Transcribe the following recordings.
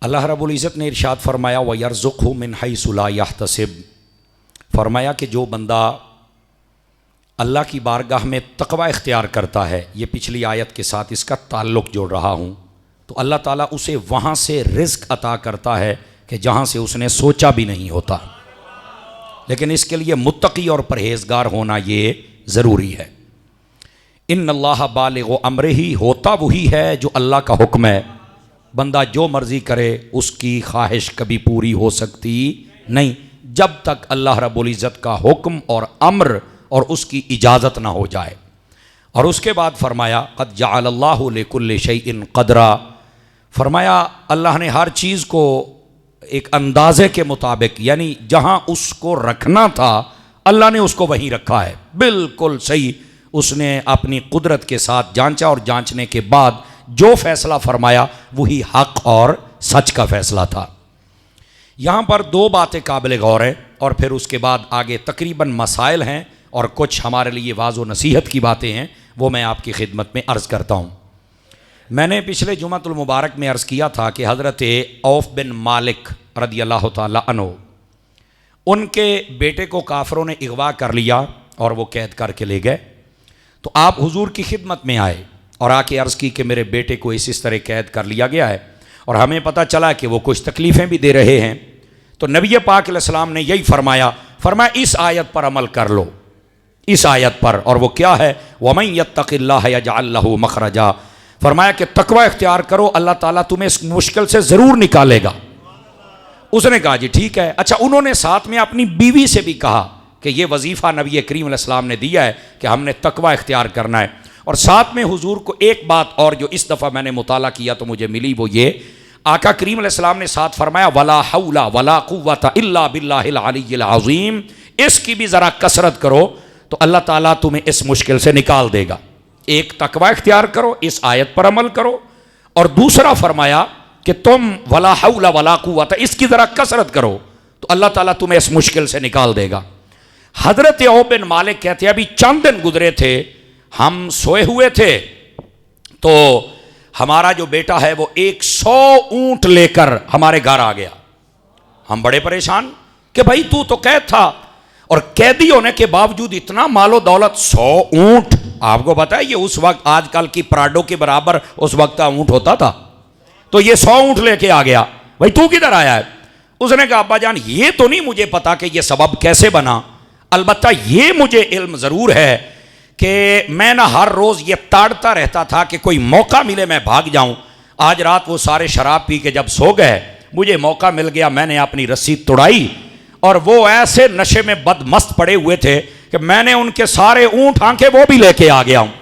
अल्लाह रब्बुल इज़्ज़त ने इरशाद फरमाया व यर्ज़ुक़हु मिन हैसु ला यहतसिब, फरमाया कि जो बंदा अल्लाह की बारगाह में तक़वा इख्तियार करता है, ये पिछली आयत के साथ इसका ताल्लुक़ जोड़ रहा हूँ, तो अल्लाह ताला उसे वहाँ से रिज़्क़ अता करता है कि जहाँ से उसने सोचा भी नहीं होता। लेकिन इसके लिए मुत्तकी और परहेज़गार होना ये ज़रूरी है। इन्नल्लाह बालिग़ु अम्रिही, होता वही है जो अल्लाह का हुक्म है। बंदा जो मर्ज़ी करे उसकी ख्वाहिश कभी पूरी हो सकती नहीं जब तक अल्लाह रब्बुल इज़्ज़त का हुक्म और अम्र और उसकी इजाज़त ना हो जाए। और उसके बाद फरमाया क़द जअलल्लाहु लिकुल्लि शैइन क़दरा, फरमाया अल्लाह ने हर चीज़ को एक अंदाज़े के मुताबिक, यानी जहाँ उसको रखना था अल्लाह ने उसको वहीं रखा है, बिल्कुल सही। उसने अपनी कुदरत के साथ जांचा और जांचने के बाद जो फैसला फरमाया वही हक और सच का फैसला था। यहाँ पर दो बातें काबिल गौर हैं और फिर उसके बाद आगे तकरीबन मसाइल हैं और कुछ हमारे लिए वाज़ो नसीहत की बातें हैं, वो मैं आपकी खिदमत में अर्ज़ करता हूँ। मैंने पिछले जुमातुल मुबारक में अर्ज़ किया था कि हज़रत औफ बिन मालिक रदी अल्लाह ताला अन्हु, उनके बेटे को काफरों ने अगवा कर लिया और वो कैद करके ले गए। तो आप हुजूर की खिदमत में आए और आके अर्ज़ की कि मेरे बेटे को इस तरह कैद कर लिया गया है और हमें पता चला कि वो कुछ तकलीफ़ें भी दे रहे हैं। तो नबी पाक अलैहिस्सलाम ने यही फरमाया इस आयत पर अमल कर लो, इस आयत पर। और वो क्या है? वमन यत्तक़िल्लाह यजअल लहू मखरजा, फरमाया कि तकवा इख्तियार करो, अल्लाह ताला तुम्हें इस मुश्किल से ज़रूर निकालेगा। उसने कहा जी ठीक है। अच्छा, उन्होंने साथ में अपनी बीवी से भी कहा कि ये वजीफ़ा नबी करीम अलैहिस्सलाम ने दिया है कि हमने तकवा इख्तियार करना है। और साथ में हुजूर को एक बात और जो इस दफ़ा मैंने मुताला किया तो मुझे मिली, वो ये, आका करीम अलैहिस्सलाम ने साथ फरमाया वला हौला वला कुव्वता इल्ला बिल्लाहिल अलिय्यिल अज़ीम, इसकी भी ज़रा कसरत करो तो अल्लाह ताला तुम्हें इस मुश्किल से निकाल देगा। एक तकवा इख्तियार करो, इस आयत पर अमल करो, और दूसरा फरमाया कि तुम वला हौला वला कुव्वता, इसकी ज़रा कसरत करो तो अल्लाह ताला तुम्हें इस मुश्किल से निकाल देगा। हज़रत औफ बिन मालिक कहते हैं अभी चंद दिन गुजरे थे, हम सोए हुए थे तो हमारा जो बेटा है वो 100 ऊंट लेकर हमारे घर आ गया। हम बड़े परेशान कि भाई तू तो कैद था और कैदी होने के बावजूद इतना मालो दौलत, 100 ऊंट। आपको पता है ये उस वक्त आजकल की प्राडो के बराबर उस वक्त का ऊंट होता था। तो ये 100 ऊंट लेके आ गया, भाई तू किधर आया है? उसने कहा अब्बा जान ये तो नहीं मुझे पता कि ये सबब कैसे बना, अलबत्ता ये मुझे इल्म ज़रूर है कि मैं ना हर रोज़ ये ताड़ता रहता था कि कोई मौका मिले मैं भाग जाऊं। आज रात वो सारे शराब पी के जब सो गए, मुझे मौका मिल गया, मैंने अपनी रस्सी तोड़ाई और वो ऐसे नशे में बदमस्त पड़े हुए थे कि मैंने उनके सारे ऊँट आंखें वो भी लेके आ गया हूँ।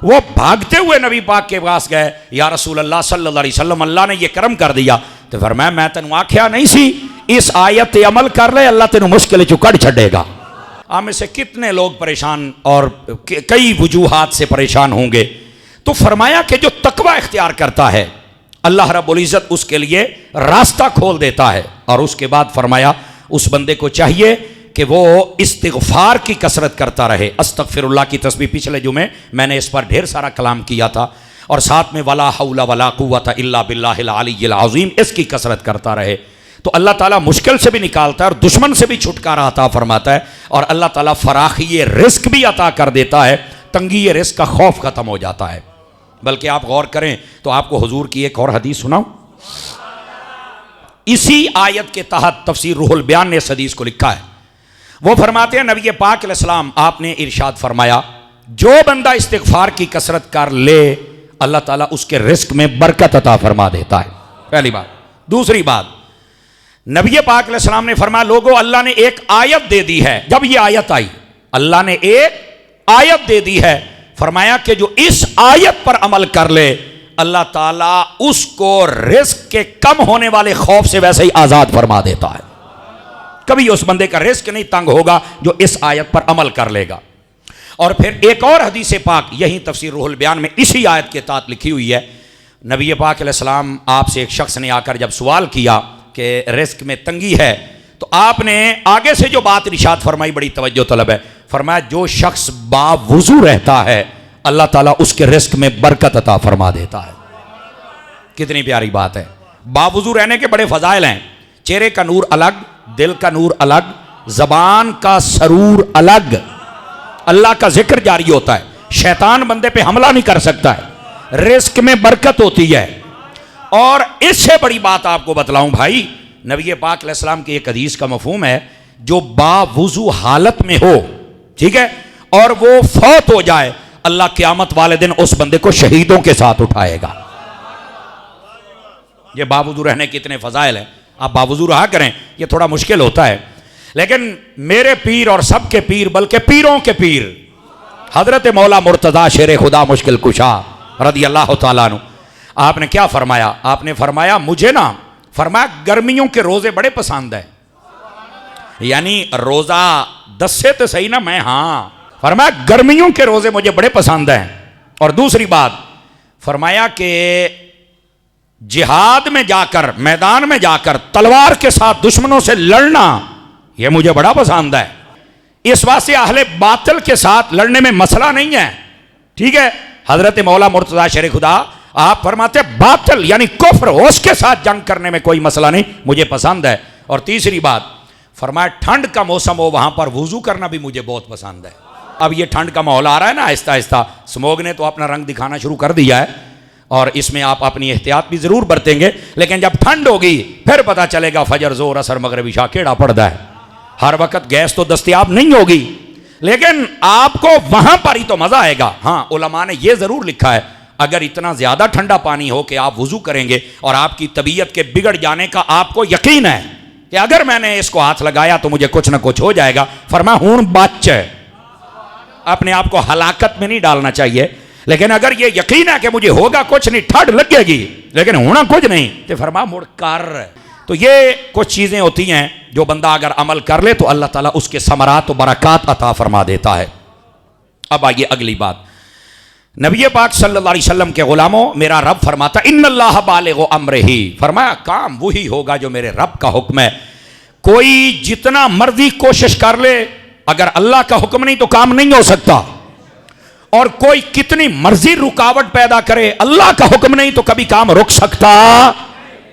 वो भागते हुए नबी पाक के पास गए, या रसूल अल्लाह सल्लल्लाहु अलैहि वसल्लम, अल्लाह ने ये करम कर दिया। तो फरमाया मैं तेनू आख्या नहीं सी इस आयत पे अमल कर ले, अल्लाह तेनू मुश्किल चो कढ़ छड़ेगा। आप में से कितने लोग परेशान और कई वजूहात से परेशान होंगे। तो फरमाया कि जो तकवा इख्तियार करता है अल्लाह रब्बुल इज़्ज़त उसके लिए रास्ता खोल देता है। और उसके बाद फरमाया उस बंदे को चाहिए कि वो इस्तिग़फ़ार की कसरत करता रहे। अस्तग़फ़िरुल्लाह की तस्बीह पिछले जुमे मैंने इस पर ढेर सारा कलाम किया था, और साथ में वला हौला वला कुव्वता इल्ला बिल्लाहिल अलिय्यिल अज़ीम, इसकी कसरत करता रहे। तो अल्लाह ताला मुश्किल से भी निकालता है और दुश्मन से भी छुटकारा अता फरमाता है, और अल्लाह ताला फराखी रिस्क भी अता कर देता है, तंगी रिस्क का खौफ ख़त्म हो जाता है। बल्कि आप गौर करें तो आपको हुजूर की एक और हदीस सुनाऊं। इसी आयत के तहत तफसीर रूहुल बयान ने इस हदीस को लिखा है। वो फरमाते हैं नबी पाक अलैहिस्सलाम आपने इरशाद फरमाया जो बंदा इस्तिग़फ़ार की कसरत कर ले अल्लाह ताला उसके रिस्क में बरकत अता फरमा देता है। पहली बात। दूसरी बात, नबी पाक अलैहिस्सलाम ने फरमाया लोगों अल्लाह ने एक आयत दे दी है। जब ये आयत आई अल्लाह ने एक आयत दे दी है, फरमाया कि जो इस आयत पर अमल कर ले अल्लाह ताला उसको रिस्क के कम होने वाले खौफ से वैसे ही आज़ाद फरमा देता है। कभी उस बंदे का रिस्क नहीं तंग होगा जो इस आयत पर अमल कर लेगा। और फिर एक और हदीस पाक यही तफसीर रूहुल बयान में इसी आयत के तहत लिखी हुई है। नबी पाक अलैहिस्सलाम आपसे एक शख्स ने आकर जब सवाल किया कि रिस्क में तंगी है, तो आपने आगे से जो बात इरशाद फरमाई बड़ी तवज्जो तलब है। फरमाया जो शख्स बावुज़ू रहता है अल्लाह ताला उसके रिस्क में बरकत अता फरमा देता है। कितनी प्यारी बात है। बावजू रहने के बड़े फजाइल हैं। चेहरे का नूर अलग, दिल का नूर अलग, जबान का सरूर अलग, अल्लाह का जिक्र जारी होता है, शैतान बंदे पे हमला नहीं कर सकता है, रिस्क में बरकत होती है। और इससे बड़ी बात आपको बतलाऊं भाई, नबी पाक अलैहिस्सलाम की एक हदीस का मफहूम है, जो बावुजू हालत में हो, ठीक है, और वो फौत हो जाए, अल्लाह क़यामत वाले दिन उस बंदे को शहीदों के साथ उठाएगा। ये बावुजू रहने के इतने फजाइल हैं, आप बावुजू रहा करें, ये थोड़ा मुश्किल होता है, लेकिन मेरे पीर और सबके पीर, बल्कि पीरों के पीर हजरत मौला मुर्तज़ा शेर खुदा मुश्किल कुशा रदी अल्लाह तआला अन्हु, आपने क्या फरमाया? आपने फरमाया मुझे ना, फरमाया गर्मियों के रोजे बड़े पसंद है, यानी रोजा 10 से तो सही ना, मैं हाँ, फरमाया गर्मियों के रोजे मुझे बड़े पसंद हैं। और दूसरी बात फरमाया कि जिहाद में जाकर, मैदान में जाकर तलवार के साथ दुश्मनों से लड़ना, यह मुझे बड़ा पसंद है। इस वास्ते अहले बातिल के साथ लड़ने में मसला नहीं है, ठीक है। हजरत मौला मुर्तज़ा शेर खुदा आप फरमाते बातिल यानी कुफ्र, उसके साथ जंग करने में कोई मसला नहीं, मुझे पसंद है। और तीसरी बात फरमाया ठंड का मौसम हो, वहां पर वुजू करना भी मुझे बहुत पसंद है। अब ये ठंड का माहौल आ रहा है ना, आहिस्ता आहिस्ता स्मोग ने तो अपना रंग दिखाना शुरू कर दिया है, और इसमें आप अपनी एहतियात भी जरूर बरतेंगे, लेकिन जब ठंड होगी फिर पता चलेगा फजर जोर असर मगरिब इशा केड़ा पड़ता है। हर वक्त गैस तो दस्तयाब नहीं होगी, लेकिन आपको वहां पर ही तो मजा आएगा। हाँ, उलमा ने यह जरूर लिखा है, अगर इतना ज्यादा ठंडा पानी हो कि आप वुजू करेंगे और आपकी तबीयत के बिगड़ जाने का आपको यकीन है कि अगर मैंने इसको हाथ लगाया तो मुझे कुछ ना कुछ हो जाएगा, फरमा हूं बच, अपने आप को हलाकत में नहीं डालना चाहिए। लेकिन अगर ये यकीन है कि मुझे होगा कुछ नहीं, ठंड लगेगी लेकिन होना कुछ नहीं, तो फरमा मुड़ कर। तो ये कुछ चीजें होती हैं जो बंदा अगर अमल कर ले तो अल्लाह ताला उसके समरात और बरक़ात अता फरमा देता है। अब आइए अगली बात, नबी पाक सल्लल्लाहु अलैहि वसल्लम के गुलामों, मेरा रब फरमाता इन्नल्लाह बालिगु अम्रिही, फरमाया काम वही होगा जो मेरे रब का हुक्म है। कोई जितना मर्जी कोशिश कर ले, अगर अल्लाह का हुक्म नहीं तो काम नहीं हो सकता, और कोई कितनी मर्जी रुकावट पैदा करे, अल्लाह का हुक्म नहीं तो कभी काम रुक सकता।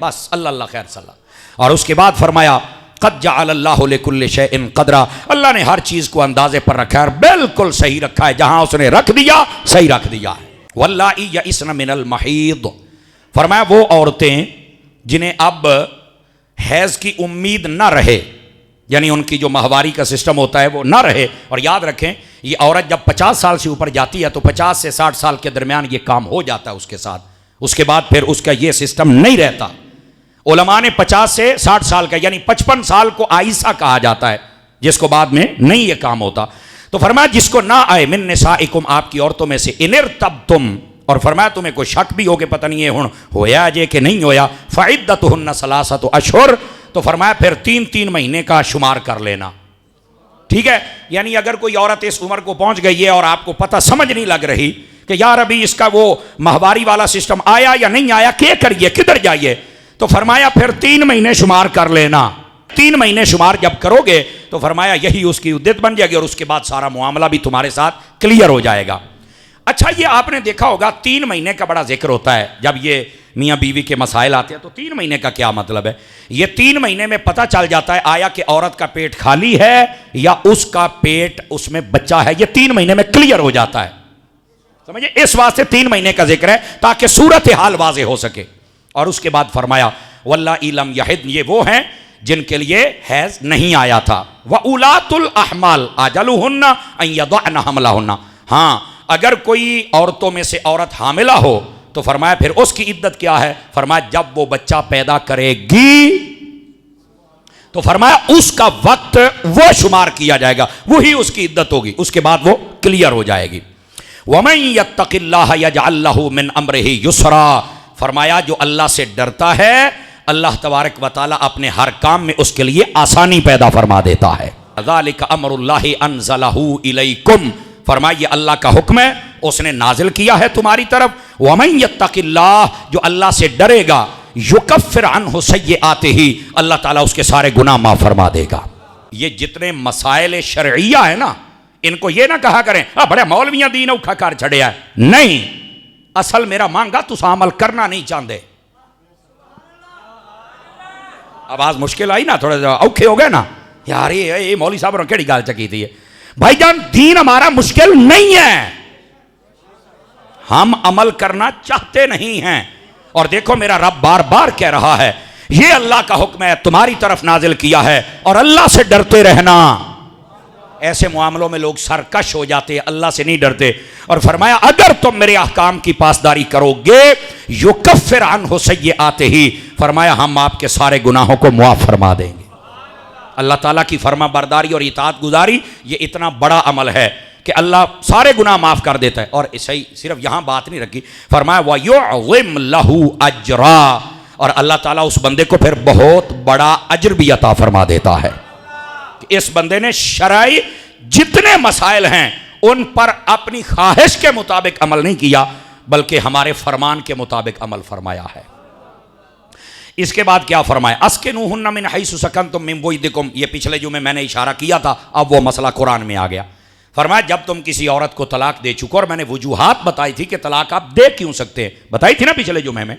बस अल्लाह खैर सल्ला। और उसके बाद फरमाया क़द जअलल्लाहु लिकुल्लि शैइन क़दरा, अल्लाह ने हर चीज को अंदाजे पर रखा है, बिल्कुल सही रखा है, जहां उसने रख दिया सही रख दिया है। वल्लाई यइस्न मिनल महीद, फरमाया वो औरतें जिन्हें अब हैज की उम्मीद ना रहे, यानी उनकी जो माहवारी का सिस्टम होता है वो ना रहे। और याद रखें, ये औरत जब 50 साल से ऊपर जाती है तो 50 से 60 साल के दरमियान ये काम हो जाता है उसके साथ, उसके बाद फिर उसका ये सिस्टम नहीं रहता। उलमा ने 50 से 60 साल का यानी 55 साल को आइसा कहा जाता है, जिसको बाद में नहीं ये काम होता। तो फरमाया जिसको ना आए मिन निसाइकुम, आपकी औरतों में से, इनिरतब्तुम, और फरमाया तुम्हें कोई शक भी हो कि पता नहीं ये हुण होया जे कि नहीं होया, फ़इद्दतुहुन्ना सलासतु अशहुर, तो फरमाया फिर 3-3 महीने का शुमार कर लेना, ठीक है। यानी अगर कोई औरत इस उम्र को पहुंच गई है और आपको पता समझ नहीं लग रही कि यार अभी इसका वो माहवारी वाला सिस्टम आया या नहीं आया, क्या करिए किधर जाइए, तो फरमाया फिर 3 महीने शुमार कर लेना। 3 महीने शुमार जब करोगे तो फरमाया यही उसकी उद्दत बन जाएगी, और उसके बाद सारा मामला भी तुम्हारे साथ क्लियर हो जाएगा। अच्छा, ये आपने देखा होगा 3 महीने का बड़ा जिक्र होता है, जब ये मियाँ बीवी के मसाइल आते हैं तो 3 महीने का क्या मतलब है? ये 3 महीने में पता चल जाता है आया कि औरत का पेट खाली है या उसका पेट, उसमें बच्चा है, ये 3 महीने में क्लियर हो जाता है, समझिए। इस वास्ते 3 महीने का जिक्र है ताकि सूरत हाल वाजे हो सके। और उसके बाद फरमाया वल्लाही लम यहिद, ये वो हैं जिनके लिए हैज नहीं आया था। व उलातुल अहमाल अजलुहुन्ना अन यदअन हमलहुन्ना, हाँ अगर कोई औरतों में से औरत हामिला हो तो फरमाया फिर उसकी इद्दत क्या है? फरमाया जब वो बच्चा पैदा करेगी तो फरमाया उसका वक्त वो शुमार किया जाएगा, वही उसकी इद्दत होगी, उसके बाद वो क्लियर हो जाएगी। वमन यत्तकिल्लाह यजअल लहू मिन अम्रिही युसरा, फरमाया जो अल्लाह से डरता है अल्लाह तबारक व तआला अपने हर काम में उसके लिए आसानी पैदा फरमा देता है। ज़ालिका अमरुल्लाहि अन्ज़लहू इलैकुम, फरमाया ये अल्लाह का हुक्म है, उसने नाजिल किया है तुम्हारी तरफ। वमन यत्तकिल्लाह, जो अल्लाह से डरेगा, युकफ्फिर अन्हु सय्यिआतिही, अल्लाह ताला उसके सारे गुनाह माफ फरमा देगा। ये जितने मसाइल शरइया है ना, इनको ये ना कहा करें बड़े मौलवियां दीन औखा कर छड़िया है, नहीं, असल मेरा मांगा तुस अमल करना नहीं चाहते। आवाज मुश्किल आई ना, थोड़ा औखे हो गए ना यार, ये मौली साहब ने केड़ी गाल चकी थी भाईजान। दीन हमारा मुश्किल नहीं है, हम अमल करना चाहते नहीं हैं। और देखो मेरा रब बार बार कह रहा है ये अल्लाह का हुक्म है, तुम्हारी तरफ नाजिल किया है, और अल्लाह से डरते रहना। ऐसे मामलों में लोग सरकश हो जाते हैं, अल्लाह से नहीं डरते। और फरमाया अगर तुम मेरे अहकाम की पासदारी करोगे युकफ्फिर अन्हु सय्यआतिही, फरमाया हम आपके सारे गुनाहों को मुआफ फरमा देंगे। अल्लाह ताला की फर्मा बरदारी और इताअत गुजारी ये इतना बड़ा अमल है कि अल्लाह सारे गुनाह माफ कर देता है। और सही सिर्फ यहां बात नहीं रखी, फरमाया वयुअज़िम लहू अजरा, और अल्लाह ताला उस बंदे को फिर बहुत बड़ा अजर भी अता फरमा देता है। इस बंदे ने शरई जितने मसाइल हैं उन पर अपनी ख्वाहिश के मुताबिक अमल नहीं किया, बल्कि हमारे फरमान के मुताबिक अमल फरमाया है। इसके बाद क्या फरमाया, अस्किनूहुन्ना मिन हैसु सकनतुम मिन बुयदिकुम, ये पिछले जुमे मैंने इशारा किया था, अब वो मसला कुरान में आ गया। फरमाया जब तुम किसी औरत को तलाक दे चुको, और मैंने वजूहात बताई थी कि तलाक आप दे क्यों सकते हैं, बताई थी ना पिछले जुमे में।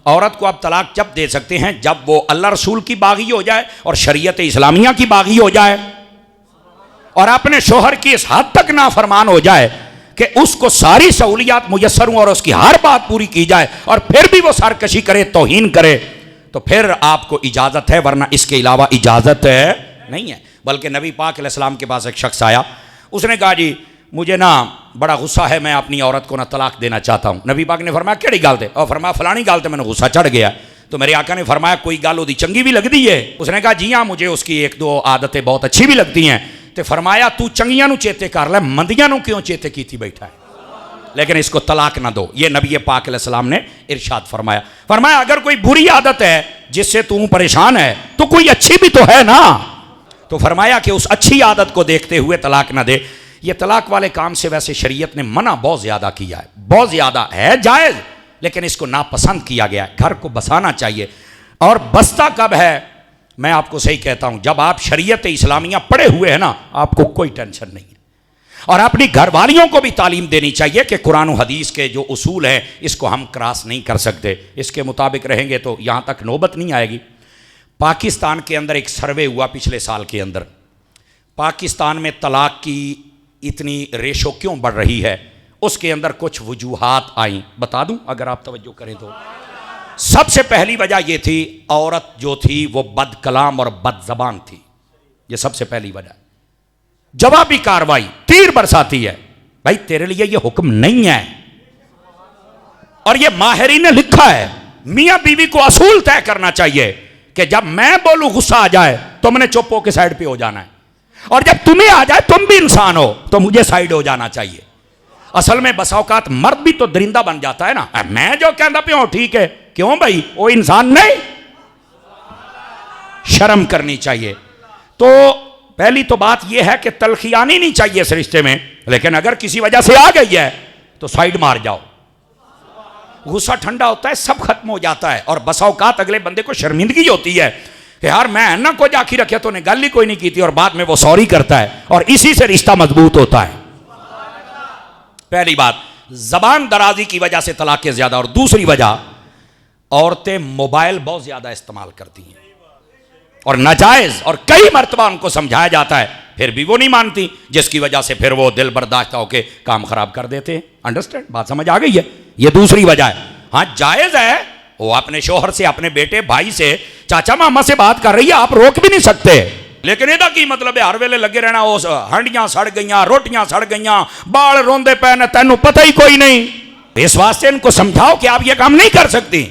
औरत को आप तलाक जब दे सकते हैं जब वो अल्लाह रसूल की बागी हो जाए और शरीयत इस्लामिया की बागी हो जाए, और अपने शोहर की इस हद तक नाफरमान हो जाए कि उसको सारी सहूलियात मुयस्सर हों और उसकी हर बात पूरी की जाए, और फिर भी वो सरकशी करे, तौहीन करे, तो फिर आपको इजाज़त है, वरना इसके अलावा इजाज़त नहीं है। बल्कि नबी पाक अलैहिस्सलाम के पास एक शख्स आया, उसने कहा जी मुझे ना बड़ा गुस्सा है, मैं अपनी औरत को ना तलाक देना चाहता हूँ। नबी पाक ने फरमाया केड़ी गाल ते, और फरमाया फलानी गाल ते मैंने गुस्सा चढ़ गया। तो मेरे आका ने फरमाया कोई गाल ओदी चंगी भी लगती है। उसने कहा जी हाँ मुझे उसकी एक दो आदतें बहुत अच्छी भी लगती हैं। तो फरमाया तू चंगियां नू चेते कर ले, मंदियां नू क्यों चेते की बैठा है, लेकिन इसको तलाक ना दो। ये नबी पाक अलैहिस्सलाम ने इरशाद फरमाया। फरमाया अगर कोई बुरी आदत है जिससे तू परेशान है तो कोई अच्छी भी तो है ना। तो फरमाया कि उस अच्छी आदत को देखते हुए तलाक ना दे। ये तलाक वाले काम से वैसे शरीयत ने मना बहुत ज़्यादा किया है, बहुत ज़्यादा है जायज़, लेकिन इसको नापसंद किया गया है। घर को बसाना चाहिए, और बसता कब है, मैं आपको सही कहता हूं, जब आप शरीयत इस्लामिया पढ़े हुए हैं ना, आपको कोई टेंशन नहीं है। और अपनी घरवालियों को भी तालीम देनी चाहिए कि कुरान और हदीस के जो उसूल हैं इसको हम क्रॉस नहीं कर सकते, इसके मुताबिक रहेंगे तो यहाँ तक नौबत नहीं आएगी। पाकिस्तान के अंदर एक सर्वे हुआ पिछले साल के अंदर, पाकिस्तान में तलाक की इतनी रेशो क्यों बढ़ रही है, उसके अंदर कुछ वजूहात आई, बता दूं अगर आप तवज्जो करें तो। सबसे पहली वजह यह थी औरत जो थी वो बद कलाम और बद ज़बान थी, ये सबसे पहली वजह। जवाबी कार्रवाई तीर बरसाती है, भाई तेरे लिए ये हुक्म नहीं है, और ये माहिरीन ने लिखा है मियां बीवी को असूल तय करना चाहिए कि जब मैं बोलूं गुस्सा आ जाए तुमने चुप होकर साइड पे हो जाना है, और जब तुम्हें आ जाए तुम भी इंसान हो तो मुझे साइड हो जाना चाहिए। असल में बसा औकात मर्द भी तो दरिंदा बन जाता है ना, मैं जो कहता पे हूं ठीक है, क्यों भाई वो इंसान नहीं, शर्म करनी चाहिए। तो पहली तो बात यह है कि तलखी आनी नहीं चाहिए इस रिश्ते में, लेकिन अगर किसी वजह से आ गई है तो साइड मार जाओ, गुस्सा ठंडा होता है, सब खत्म हो जाता है। और बसा औकात अगले बंदे को शर्मिंदगी होती है कि यार मैं ना को जाखी रखे तो ने गल ही कोई नहीं की थी, और बाद में वो सॉरी करता है, और इसी से रिश्ता मजबूत होता है। पहली बात जबान दराजी की वजह से तलाक के ज्यादा, और दूसरी वजह औरतें मोबाइल बहुत ज्यादा इस्तेमाल करती हैं और नाजायज, और कई मरतबा उनको समझाया जाता है फिर भी वो नहीं मानती, जिसकी वजह से फिर वो दिल बर्दाश्त होकर काम खराब कर देते हैं। अंडरस्टैंड, बात समझ आ गई है, ये दूसरी वजह है। हाँ जायज है, वो अपने शोहर से, अपने बेटे भाई से, चाचा मामा से बात कर रही है, आप रोक भी नहीं सकते, लेकिन ਇਹਦਾ की मतलब है हर वेले लगे रहना, उस हंडियां सड़ गई, रोटियां सड़ गई, बाल रोंदे पे ने, तेनों पता ही कोई नहीं। इस वास्ते इनको समझाओ कि आप ये काम नहीं कर सकती।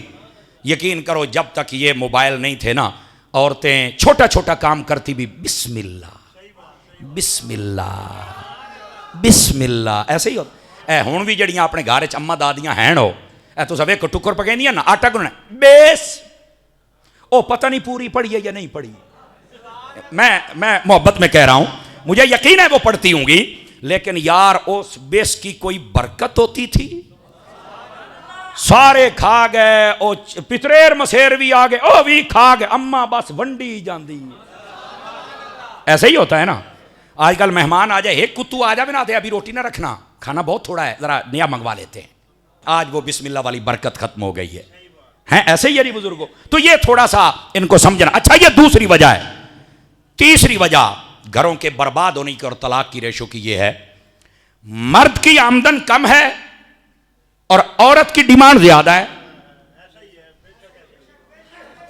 यकीन करो जब तक ये मोबाइल नहीं थे ना, औरतें छोटा छोटा काम करती भी बिस्मिल्लाह बिस्मिल्लाह बिस्मिल्लाह ऐसे ही होता। हुण भी जड़ियां अपने घर च अम्मा दादियां हैं नो, तो सब एक टुकर पकाइंदियां ना, आटा गुनना बेस, ओ पता नहीं पूरी पढ़ी है या नहीं पढ़ी। मैं मोहब्बत में कह रहा हूं, मुझे यकीन है वो पढ़ती होंगी, लेकिन यार उस बेस की कोई बरकत होती थी। सारे खा गए, ओ पितरेर मसेर भी आ गए, ओ भी खा गए, अम्मा बस वंडी जाती। ऐसे ही होता है ना, आजकल मेहमान आ जाए, एक कुत्तू आ जाए ना, अभी रोटी ना रखना, खाना बहुत थोड़ा है, जरा नया मंगवा लेते हैं। आज वो बिस्मिल्लाह वाली बरकत खत्म हो गई है। हैं ऐसे ही यानी बुजुर्गों। तो ये थोड़ा सा इनको समझना। अच्छा, ये दूसरी वजह है। तीसरी वजह घरों के बर्बाद होने की और तलाक की रेशो की ये है, मर्द की आमदन कम है और औरत की डिमांड ज्यादा है।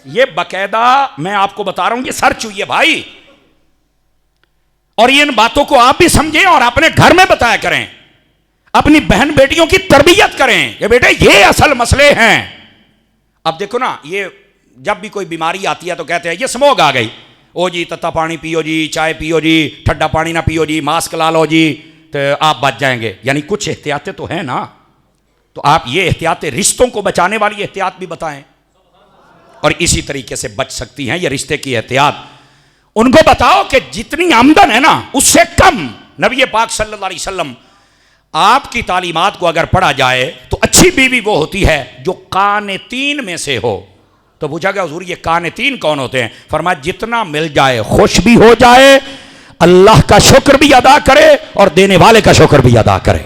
ये बकायदा मैं आपको बता रहा हूं, ये सर्च हुई है भाई। और इन बातों को आप भी समझें और अपने घर में बताया करें, अपनी बहन बेटियों की तरबियत करें कि बेटे ये असल मसले हैं। अब देखो ना, ये जब भी कोई बीमारी आती है तो कहते हैं ये स्मोग आ गई, ओ जी तत्ता पानी पियो जी, चाय पियो जी, ठंडा पानी ना पियो जी, मास्क ला लो जी, तो आप बच जाएंगे। यानी कुछ एहतियातें तो हैं ना। तो आप ये एहतियातें, रिश्तों को बचाने वाली एहतियात भी बताएं और इसी तरीके से बच सकती हैं ये रिश्ते की एहतियात। उनको बताओ कि जितनी आमदन है ना उससे कम। नबी पाक सल्लल्लाहु अलैहि वसल्लम आपकी तालीमात को अगर पढ़ा जाए तो अच्छी बीवी वो होती है जो कानेतीन में से हो। तो पूछा गया हुजूर ये कानेतीन कौन होते हैं? फरमाया जितना मिल जाए खुश भी हो जाए, अल्लाह का शुक्र भी अदा करे और देने वाले का शुक्र भी अदा करे।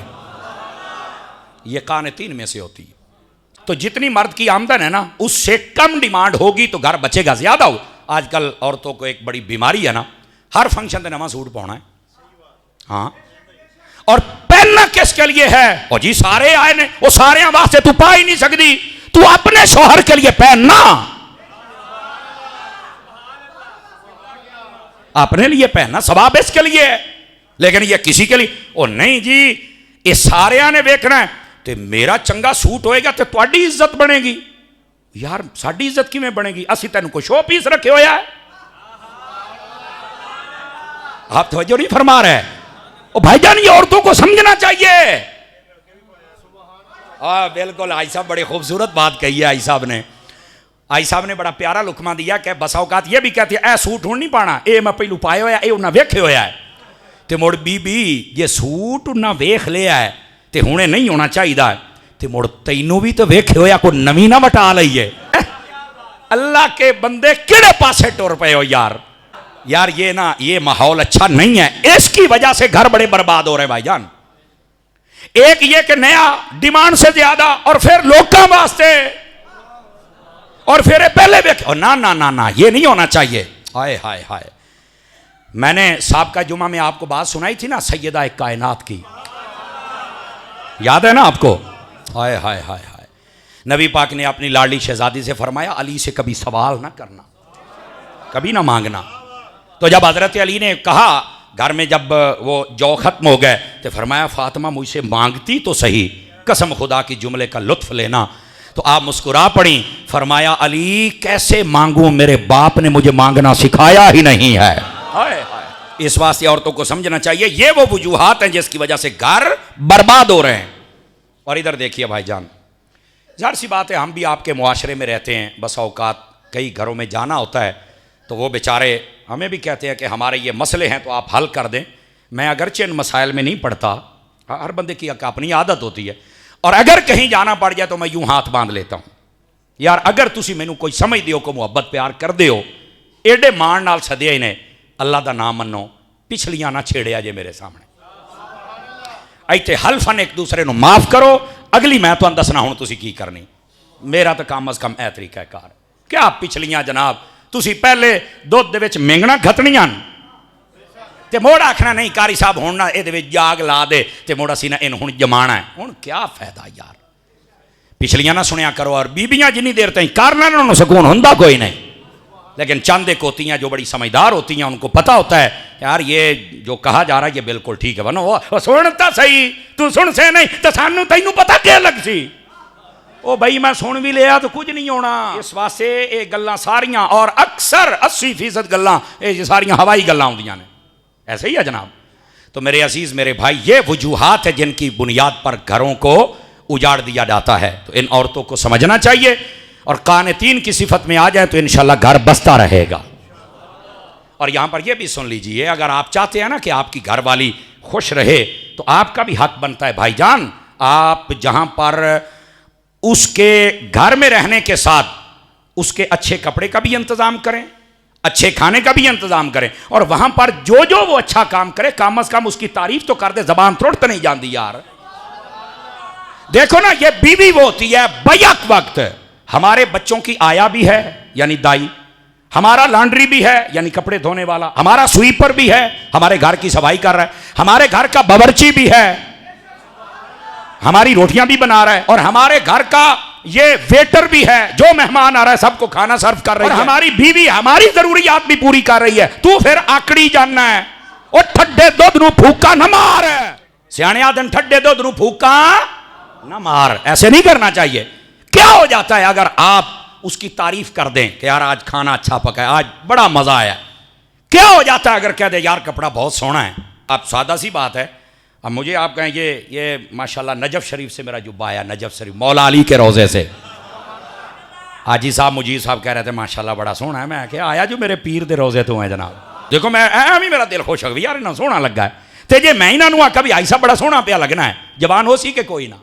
ये कानेतीन में से होती है। तो जितनी मर्द की आमदन है ना उससे कम डिमांड होगी तो घर बचेगा। ज्यादा हो, आजकल औरतों को एक बड़ी बीमारी है ना, हर फंक्शन पे नवा सूट पाना है। हाँ, और पहनना किसके लिए है? और जी सारे आए ने, वो सारे वास्ते तू पा ही नहीं सकती, तू अपने शोहर के लिए पहनना, अपने लिए पहनना, सवाब इसके लिए है। लेकिन ये किसी के लिए, ओ नहीं जी ये सारे ने वेखना है तो मेरा चंगा सूट होएगा तो तुम्हारी इज्जत बनेगी। यार साड़ी इज्जत किवें बनेगी? असी तेन को शो पीस रखे होया है। आप तवज्जो नहीं फरमा रहे। ओ भाईजान ये औरतों को समझना चाहिए। बिल्कुल, आई साहब बड़ी खूबसूरत बात कही है। आई साहब ने बड़ा प्यारा लुकमा दिया कि बसा औकात ये भी कहती है ए सूट हुण नहीं पाना, ए मैं पहलू पाया होया, ए उन्हें वेखे होया है। तो मुड़ बीबी ये सूट उन्हें वेख लिया है तो हुणे नहीं होना चाहिए, तो मुड़ तैनू भी तो वेखे होया, कोई नवी ना वटा लईए। अल्लाह के बंदे किड़े पासे टुर पे हो यार। यार ये ना, ये माहौल अच्छा नहीं है। इसकी वजह से घर बड़े बर्बाद हो रहे भाईजान। एक ये कि नया डिमांड से ज्यादा और फिर लोगों वास्ते, और फिर पहले देखे ना ना ना ना, ये नहीं होना चाहिए। हाय हाय हाय, मैंने साबका जुमा में आपको बात सुनाई थी ना सैयदा कायनात की, याद है ना आपको? हाय हाय हाय हाय, नबी पाक ने अपनी लाडली शहजादी से फरमाया अली से कभी सवाल ना करना, कभी ना मांगना। तो जब हजरत अली ने कहा घर में, जब वो जौ खत्म हो गए, तो फरमाया फातिमा मुझसे मांगती तो सही, कसम खुदा की जुमले का लुत्फ लेना। तो आप मुस्कुरा पड़ी, फरमाया अली कैसे मांगूं, मेरे बाप ने मुझे मांगना सिखाया ही नहीं है। हाय हाय, इस वास्ते औरतों को समझना चाहिए ये वो वजूहात हैं जिसकी वजह से घर बर्बाद हो रहे हैं। और इधर देखिए भाईजान, जाहिर सी बात है हम भी आपके मुआशरे में रहते हैं, बस औकात कई घरों में जाना होता है तो वो बेचारे हमें भी कहते हैं कि हमारे ये मसले हैं तो आप हल कर दें। मैं अगरचे इन मसाइल में नहीं पड़ता, हर बंदे की अपनी आदत होती है, और अगर कहीं जाना पड़ जाए तो मैं यूं हाथ बांध लेता हूं, यार अगर तुसी मैनू कोई समझ दियो को मुहब्बत प्यार कर दियो, एडे मान नाल सदिया इन्हें अल्लाह का नाम मनो, पिछलियां ना छेड़िया जे मेरे सामने, इत्थे हल्फन एक दूसरे को माफ करो, अगली मैं तुहानू दसना हुण तुसी की करनी। मेरा तो कम अज कम ए तरीका है कार, क्या पिछलियां जनाब तुसी पहले दुध दे विच मेंगना खतनियां ते मोड़ आखना नहीं कारी साहब हुण ना इहदे विच जाग ला दे ते मोड़ असीं ना इन हुण जमाना है, हुण क्या फायदा यार। पिछलियां ना सुनिया करो, और बीबियां जिन्नी देर तक कर लेना उन्होंने सुकून हुंदा कोई नहीं। लेकिन चंद एक होती हैं जो बड़ी समझदार होती हैं, उनको पता होता है यार ये जो कहा जा रहा है ये बिल्कुल ठीक है, वरना वो सुनता सही, तू सुन से नहीं तो सानू तैनू पता क्या लग सी, ओ भाई मैं सुन भी लिया तो कुछ नहीं होना। इस वास्ते ये गल्लां सारियां, और अक्सर 80% गल्लां ये सारियां हवाई गल्लां होंदियां ने, ऐसे ही है जनाब। तो मेरे अजीज मेरे भाई, ये वजूहात है जिनकी बुनियाद पर घरों को उजाड़ दिया जाता है। तो इन औरतों को समझना चाहिए, और कानतीन की सिफत में आ जाए तो इंशाल्लाह घर बसता रहेगा। और यहां पर यह भी सुन लीजिए, अगर आप चाहते हैं ना कि आपकी घरवाली खुश रहे तो आपका भी हक बनता है भाईजान, आप जहां पर उसके घर में रहने के साथ उसके अच्छे कपड़े का भी इंतजाम करें, अच्छे खाने का भी इंतजाम करें, और वहां पर जो जो वो अच्छा काम करे कम अज कम उसकी तारीफ तो कर दे, जबान तोड़ तो नहीं जानती यार। देखो ना ये बीवी वो होती है बैक वक्त हमारे बच्चों की आया भी है यानी दाई, हमारा लॉन्ड्री भी है यानी कपड़े धोने वाला, हमारा स्वीपर भी है हमारे घर की सफाई कर रहा है, हमारे घर का बावर्ची भी है हमारी रोटियां भी बना रहा है, और हमारे घर का ये वेटर भी है जो मेहमान आ रहा है सबको खाना सर्व कर रही है, और हमारी बीवी हमारी जरूरियात भी पूरी कर रही है। तू फिर आकड़ी जानना है और ठड्डे दुध नू फूका न मार, सियाने आदन ठड्डे दुध नू फूका न मार, ऐसे नहीं करना चाहिए। क्या हो जाता है अगर आप उसकी तारीफ कर दें कि यार आज खाना अच्छा पका है, आज बड़ा मजा आया, क्या हो जाता है अगर कह दे यार कपड़ा बहुत सोहना है। अब सादा सी बात है, अब मुझे आप कहें ये माशाल्लाह नजफ शरीफ से मेरा जुब्बा आया, नजफ शरीफ मौला अली के रोज़े से, हाजी साहब मुजीब साहब कह रहे थे माशाल्लाह बड़ा सोहना है, मैं क्या आया जो मेरे पीर दे रोज़े तो है जनाब, देखो मैं भी मेरा दिल खुश हो गया यार इन्ना सोहना लगा है, तो जे मैं इन्होंने आखा भी आई साहब बड़ा सोहना पिया लगना है, जबान हो सी कि कोई ना,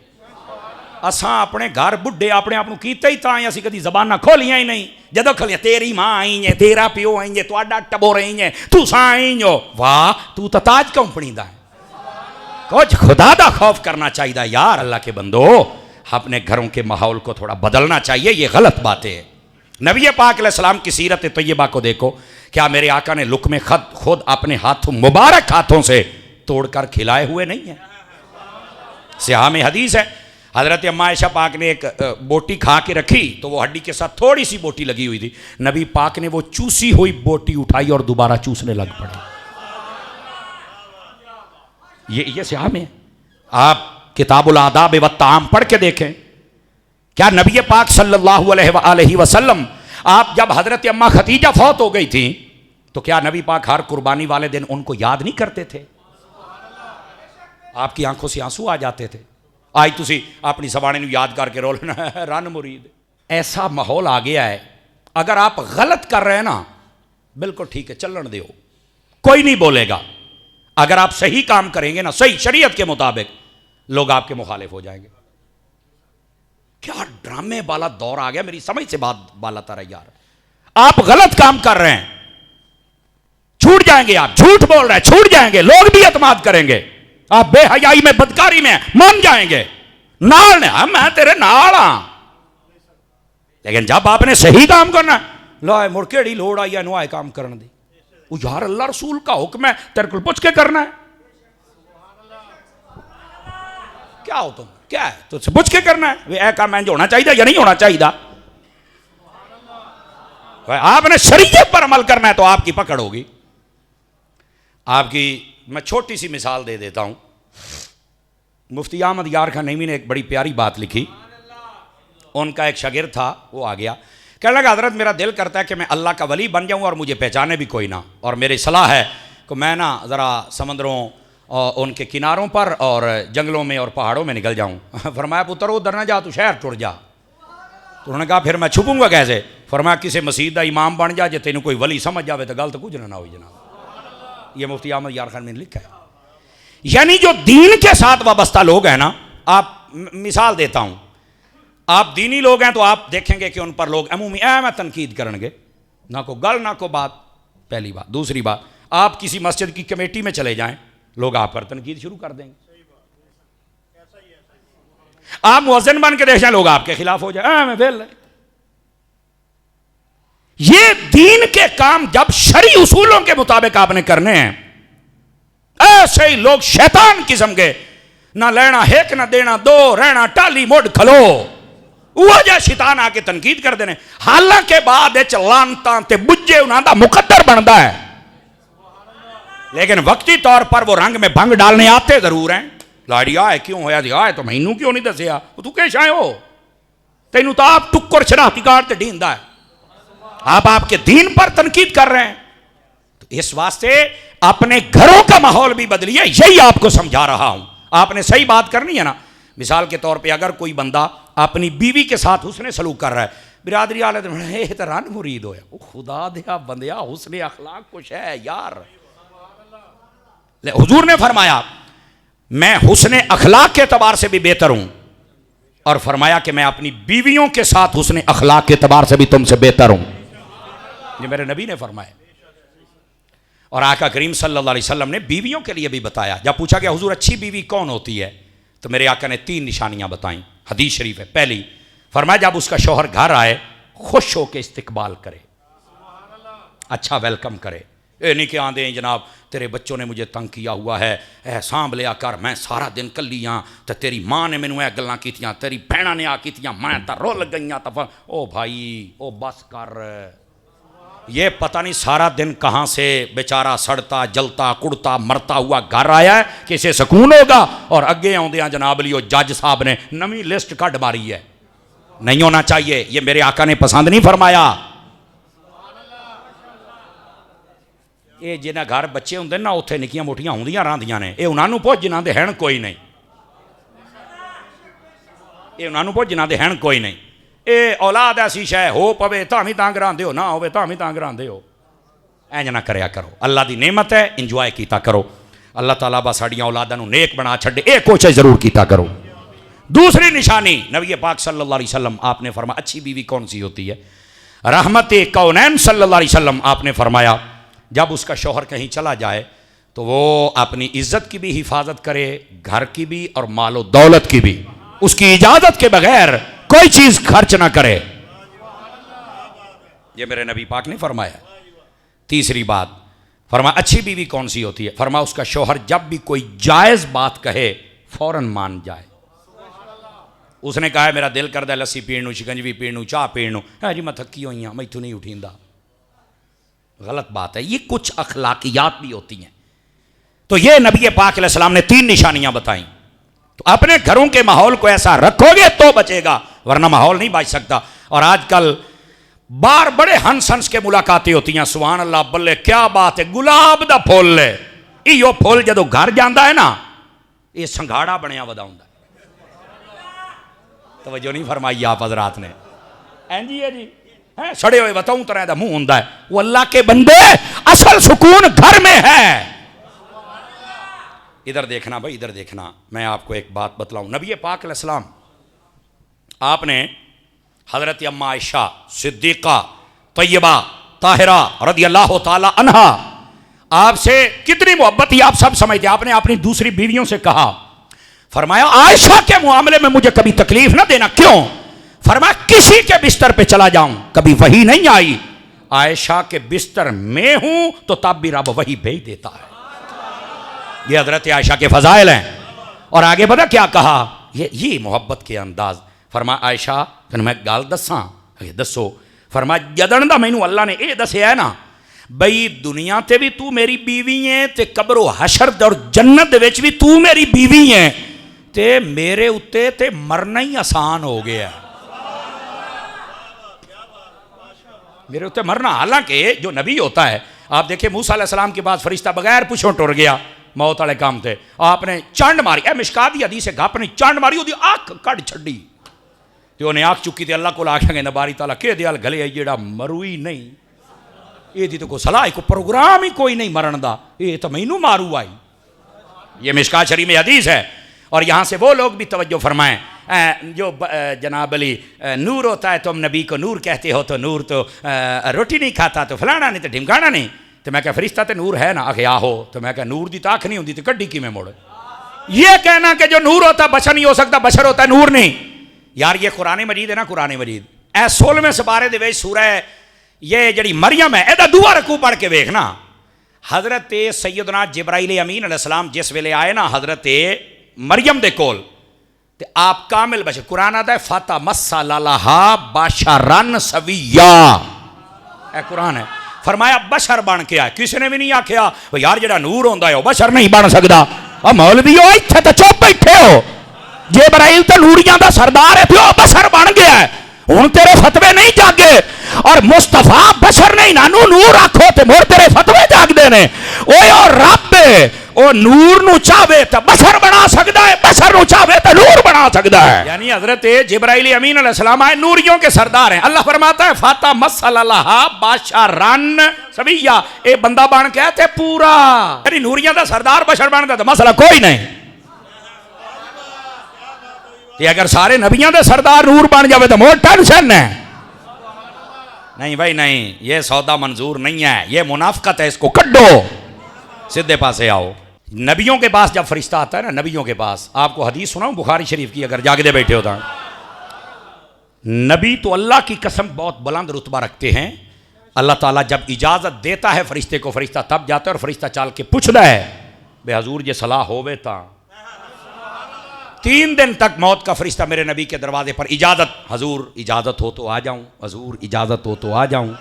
असा अपने घर बुढ़े अपने आप कीता ही तां असीं कदी जबाना खोलियां ही नहीं, जदों खोलिया तेरी मां आई है, तेरा प्यो आई है, तुहाडा टबोर आई है, तुसां आई हो, वाह तू तो ताज कंपनी दा है। कुछ खुदा दा खौफ करना चाहिए यार, अल्लाह के बंदो अपने घरों के माहौल को थोड़ा बदलना चाहिए, ये गलत बातें हैं। नबी पाक अलैहिस्सलाम की सीरत तैयबा को देखो, क्या मेरे आका ने लुक़्मे खुद अपने हाथों मुबारक हाथों से तोड़कर खिलाए हुए नहीं है। सिहा में हदीस है, हज़रत अम्मा आयशा पाक ने एक बोटी खा के रखी तो वो हड्डी के साथ थोड़ी सी बोटी लगी हुई थी, नबी पाक ने वो चूसी हुई बोटी उठाई और दोबारा चूसने लग पड़े। ये सिहा में, आप किताबुल आदाब व ताम पढ़ के देखें, क्या नबी पाक सल्लल्लाहु अलैहि वसल्लम आप जब हज़रत अम्मा खतीजा फौत हो गई थी तो क्या नबी पाक हर कुर्बानी वाले दिन उनको याद नहीं करते थे? आपकी आंखों से आंसू आ जाते थे, आज तुसी अपनी सबाने नू याद करके रोलना रन मुरीद। ऐसा माहौल आ गया है, अगर आप गलत कर रहे हैं ना बिल्कुल ठीक है चलन दो, कोई नहीं बोलेगा। अगर आप सही काम करेंगे ना सही शरीयत के मुताबिक, लोग आपके मुखालिफ हो जाएंगे। क्या ड्रामे वाला दौर आ गया, मेरी समझ से बात बाला तारा यार। आप गलत काम कर रहे हैं छूट जाएंगे, आप झूठ बोल रहे हैं छूट जाएंगे, लोग भी एतमाद करेंगे। आप बेहयाई में बदकारी में मान जाएंगे, नाल ने मैं तेरे नाल हां, लेकिन जब आपने सही काम करना लाए मुड़ केड़ी लोड़ आई है नुआए काम करने दी, वो यार अल्लाह रसूल का हुक्म है तेरे को पूछ के करना है, क्या हो तुम क्या है तुझसे पूछ के करना है, वे ऐ काम इंज होना चाहिए या नहीं होना चाहिए। आपने शरीयत पर अमल करना है तो आपकी पकड़ होगी। आपकी मैं छोटी सी मिसाल दे देता हूं, मुफ्ती अहमद यार खान नईमी ने एक बड़ी प्यारी बात लिखी। उनका एक शागिर्द था, वो आ गया कहने लगा हज़रत मेरा दिल करता है कि मैं अल्लाह का वली बन जाऊं और मुझे पहचाने भी कोई ना, और मेरी सलाह है कि मैं ना ज़रा समंदरों और उनके किनारों पर और जंगलों में और पहाड़ों में निकल जाऊं। फरमाया पुत्र उधर ना जा, तू शहर टुर जा। तो उन्होंने कहा फिर मैं छुपूंगा कैसे? फरमाया किसी मस्जिद का इमाम बन जा, जो तेन कोई वली समझ जाए तो गलत कुछ ना हो जनाब। ये मुफ्ती अहमद यार खान ने लिखा है। यानी जो दीन के साथ वाबस्ता लोग हैं ना, आप मिसाल देता हूं, आप दीनी लोग हैं तो आप देखेंगे कि उन पर लोग अमूमी मैं तनकीद करेंगे, ना को गल ना को बात, पहली बात। दूसरी बात, आप किसी मस्जिद की कमेटी में चले जाएं, लोग आप पर तनकीद शुरू कर देंगे। आप मुअज्जिन बन के देख जाए, लोग आपके खिलाफ हो जाए, मैं फेल। ये दीन के काम जब शरी उसूलों के मुताबिक आपने करने हैं, ऐसे ही लोग शैतान किस्म के, ना लेना हेक ना देना दो, रहना टाली मोड़ खलो, वह शैतान आके तनकीद कर देने। हालांकि बाद लानतां ते बुझे उन्होंने मुकद्दर बनता है, लेकिन वक्ती तौर पर वो रंग में भंग डालने आते जरूर हैं। लाड़िया है क्यों होया दिया है तो मैनू क्यों नहीं दसिया, तू किश आए हो, तेनू तो आप टुक्कर शराहती कार ते ढींदा है। आप आपके दीन पर तनकीद कर रहे हैं, तो इस वास्ते अपने घरों का माहौल भी बदलिए, यही आपको समझा रहा हूं। आपने सही बात करनी है ना। मिसाल के तौर पे अगर कोई बंदा अपनी बीवी के साथ हुस्ने सलूक कर रहा है, बिरादरी आले तो रन मुरीद होया, खुदा दिया बंदिया हुस्ने अखलाक कुछ है यार। हुजूर ने फरमाया मैं हुस्ने अखलाक के एतबार से भी बेहतर हूं, और फरमाया कि मैं अपनी बीवियों के साथ हुस्ने अखलाक के एतबार से भी तुमसे बेहतर हूं। ये मेरे नबी ने फरमाया। और आका करीम सल्लल्लाहु अलैहि वसल्लम ने बीवियों के लिए भी बताया। जब पूछा गया हुजूर अच्छी बीवी कौन होती है, तो मेरे आका ने 3 निशानियां बताई। हदीस शरीफ है। पहली, फरमाया जब उसका शौहर घर आए खुश होकर इस्तकबाल करे, अच्छा वेलकम करे। ये नहीं कि आंदे जनाब तेरे बच्चों ने मुझे तंग किया हुआ है, ए सांभ लिया कर, मैं सारा दिन कली हाँ, तो तेरी माँ ने मैनू ए गल्लां कीतियां, तेरी भैणा ने आ कीतियां, मैं तो रुल गई। तो ओ भाई ओ बस कर, ये पता नहीं सारा दिन कहाँ से बेचारा सड़ता जलता कुड़ता मरता हुआ घर आया है कि इसे सुकून होगा। और अगे आउंदियां जनाब लियो जज साहब ने नवी लिस्ट कढ़ मारी है, नहीं होना चाहिए, ये मेरे आका ने पसंद नहीं फरमाया। ये जिन्हें घर बच्चे होंगे ना उत्थे निक्कियां मोटियां होंदियां रहिंदियां ने, ये उन्होंने पुछ जिन्हां दे हैन कोई नहीं, ये उन्होंने पुछ जिन्हां दे हैन कोई नहीं। ये औलाद ऐसी शै हो पवे तां भी तां करांदे हो, ना होवे तां भी तां करांदे हो, इंज ना करया करो। अल्लाह की नेमत है, इंजॉय कीता करो। अल्लाह ताला बस साड़ियां औलादां नूं नेक बना छड्डे, ये कोशिश जरूर कीता करो। दूसरी निशानी नबी पाक सल्लल्लाहु अलैहि वसल्लम आपने फरमाया, अच्छी बीवी कौन सी होती है? रहमत कौनैन सल्लल्लाहु अलैहि वसल्लम आपने फरमाया जब उसका शौहर कहीं चला जाए तो वो अपनी इज्जत की भी हिफाजत करे, घर की भी और मालो दौलत की भी, उसकी इजाजत के बगैर कोई चीज खर्च ना करे। ये मेरे नबी पाक ने फरमाया। तीसरी बात फरमाया अच्छी बीवी कौन सी होती है? फरमाया उसका शौहर जब भी कोई जायज बात कहे फौरन मान जाए। उसने कहा है मेरा दिल करदा लस्सी पीण, शिकंजवी पीण, चाह पीण, है जी मैं थकी हुई हाँ, मैथों नहीं उठींदा, गलत बात है। ये कुछ अखलाकियात भी होती हैं। तो ये नबी पाक अलैहि सलाम ने 3 निशानियां बताई। तो अपने घरों के माहौल को ऐसा रखोगे तो बचेगा, वरना माहौल नहीं बच सकता। और आजकल बार बड़े हंस हंस के मुलाकातें होती हैं, सुभान अल्लाह, बल्ले क्या बात है, गुलाब दा फुल है, इहो फुल जदों घर जाता है ना ये संघाड़ा बनया वधाउंदा। तवज्जो नहीं फरमाई आप हजरात ने? जी है जी है, सड़े हुए बताऊं तरह का मुंह होंदा है। वो अल्लाह के बंदे असल सुकून घर में है। इधर देखना भाई, इधर देखना। मैं आपको एक बात बतलाऊं, नबी पाक अलैहिस्सलाम आपने हजरत अम्मा आयशा सिद्दीक़ा तय्यबा ताहिरा रदियल्लाहु ताला अन्हा आपसे कितनी मोहब्बत थी आप सब समझते। आपने अपनी दूसरी बीवियों से कहा, फरमाया आयशा के मामले में मुझे कभी तकलीफ ना देना। क्यों? फरमाया किसी के बिस्तर पे चला जाऊं कभी वही नहीं आई, आयशा के बिस्तर में हूं तो तब भी रब वही भेज देता है। ये हजरत आयशा के फजाइल हैं। और आगे पता क्या कहा? ये मोहब्बत के अंदाज। फरमा आयशा तेन मैं गल दसा, दसो। फरमा जदन दा मैनू अल्लाह ने यह दसिया है ना बई दुनिया ते भी तू मेरी बीवी है ते कब्रो हशर और जन्नत दे विच भी तू मेरी बीवी है, ते मेरे उत्ते ते मरना ही आसान हो गया, मेरे उत्ते मरना। हालांकि जो नबी होता है आप देखिए मूसा अलैहिस्सलाम के बाद फरिश्ता बगैर पुछो टुर गया मौत वाले काम थे। आपने चंड मारी, मिशकात दी हदीस है, गप ने चंड मारी, उसकी अख कड़ छड़ी तो उन्हें आख चुकी थी। अल्लाह को आख्या कहना बारी ताला के दयाल गले आई जेड़ा मरू ही नहीं, ये तो कोई सलाह कोई प्रोग्राम ही कोई नहीं मरण का, ये तो मैनू मारू आई। ये मिशकात शरीफ में हदीस है। और यहाँ से वो लोग भी तवज्जो फरमाएं जो जनाब अली नूर होता है, तुम नबी को नूर कहते हो, तो नूर तो रोटी नहीं खाता, तो फलाना नहीं, तो ढिमकाना नहीं। तो मैं क्या फरिश्ता तो नूर है ना? आखे आहो। तो मैं क्या नूर की तो अख नहीं होती तो कड्डी किमें मोड़? ये कहना कि जो नूर होता बशर नहीं हो सकता, बशर होता है नूर नहीं। यार ये कुरान मजीद है ना, कुरान मजीद 16वें सपारे दे विच सूरह ये जड़ी मरियम है एदा दूआ रकू पढ़ के वेखना। हजरत सैयदना जिब्राइल अमीन अलैहिस्सलाम जिस वेले आए ना हजरत मरियम दे कोल, ते आप कामिल बशर, कुरान आता है फाता मस्सा लाहा बाशरन सविया, ए कुरान है। फरमाया बशर बन के आए, किसी ने भी नहीं आख्या यार जेड़ा नूर होंदा है बशर नहीं बन सकता। मौलवी हो इत्थे तो चुप बैठे हो, जिब्राइल तो नूरियां दा सरदार है, प्यो बशर बन गया है, हुण तेरे फतवे नहीं जागे। और मुस्तफा बशर नहीं नानू नूर आखो ते मुड़ तेरे फतवे जागदे ने। ओए ओ रब ओ नूर नू चाहे तो बशर बना सकता है, बशर नू चाहे तो नूर बना सकता है। यानी हजरत जिब्राइल अमीन अलैहिस्सलाम आए नूरियों के सरदार हैं। अल्लाह फरमाता है फाता मसल्लल्लाहा बाशरन सविया, ए बंदा बन के ते पूरा यानी नूरियां दा सरदार बशर बनदा तो मसला कोई नहीं। ते अगर सारे नबियां दे सरदार नूर बन जावे तो मोर टेंशन है। नहीं भाई नहीं, ये सौदा मंजूर नहीं है, ये मुनाफिकत है, इसको कड्डो, सीधे पासे आओ। नबियों के पास जब फरिश्ता आता है ना, नबियों के पास, आपको हदीस सुनाऊं बुखारी शरीफ की, अगर जागदे बैठे होता नबी तो अल्लाह की कसम बहुत बुलंद रुतबा रखते हैं। अल्लाह ताला जब इजाज़त देता है फरिश्ते को, फरिश्ता तब जाता है और फरिश्ता चाल के पूछता है बे हजूर ये सलाह होवे ता। 3 दिन तक मौत का फरिश्ता मेरे नबी के दरवाजे पर इजाज़त, हजूर इजाज़त हो तो आ जाऊं, हजूर इजाज़त हो तो आ जाऊं।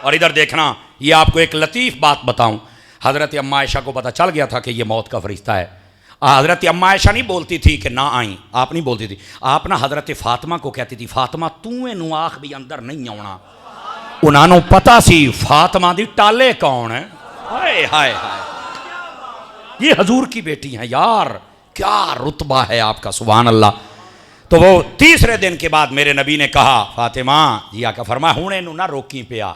और इधर देखना, ये आपको एक लतीफ़ बात बताऊं, हज़रत अम्मा आयशा को पता चल गया था कि ये मौत का फरिश्ता है। हज़रत अम्मा आयशा नहीं बोलती थी कि ना आई, आप नहीं बोलती थी, आप ना हज़रत फ़ातिमा को कहती थी फ़ातिमा तू नु आख भी अंदर नहीं आना। उन्होंने पता सी फ़ातिमा दी टाले कौन है। हाय हाय हाय, ये हजूर की बेटी हैं यार, क्या रुतबा है आपका, सुभान अल्लाह। तो वो 3रे दिन के बाद मेरे नबी ने कहा फ़ातिमा जी आका फरमाया हुणे नु ना रोकी पिया,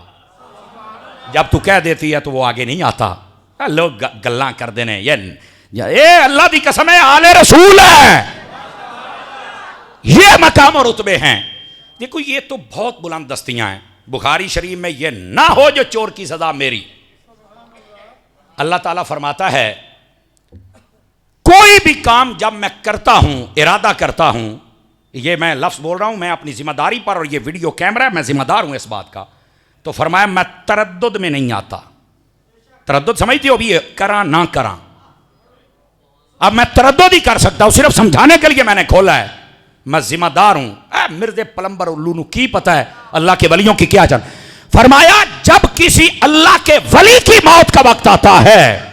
जब तू कह देती है तो वो आगे नहीं आता। लोग गल्लां कर देने ये अल्लाह की कसम है आले रसूल है, ये मकाम और रुतबे हैं। देखो ये तो बहुत बुलंद दस्तियां हैं। बुखारी शरीफ में ये ना हो जो चोर की सजा मेरी। अल्लाह ताला फरमाता है कोई भी काम जब मैं करता हूं, इरादा करता हूं, ये मैं लफ्ज बोल रहा हूं मैं अपनी जिम्मेदारी पर, और ये वीडियो कैमरा है, मैं जिम्मेदार हूं इस बात का। तो फरमाया मैं तरद्दुद में नहीं आता। तरद्दुद समझती हो भी, करा ना करा। अब मैं तरद्दुद ही कर सकता हूं, सिर्फ समझाने के लिए मैंने खोला है, मैं जिम्मेदार हूं। मिर्जे पलंबर उल्लू नु की पता है अल्लाह के वलियों की क्या जान। फरमाया जब किसी अल्लाह के वली की मौत का वक्त आता है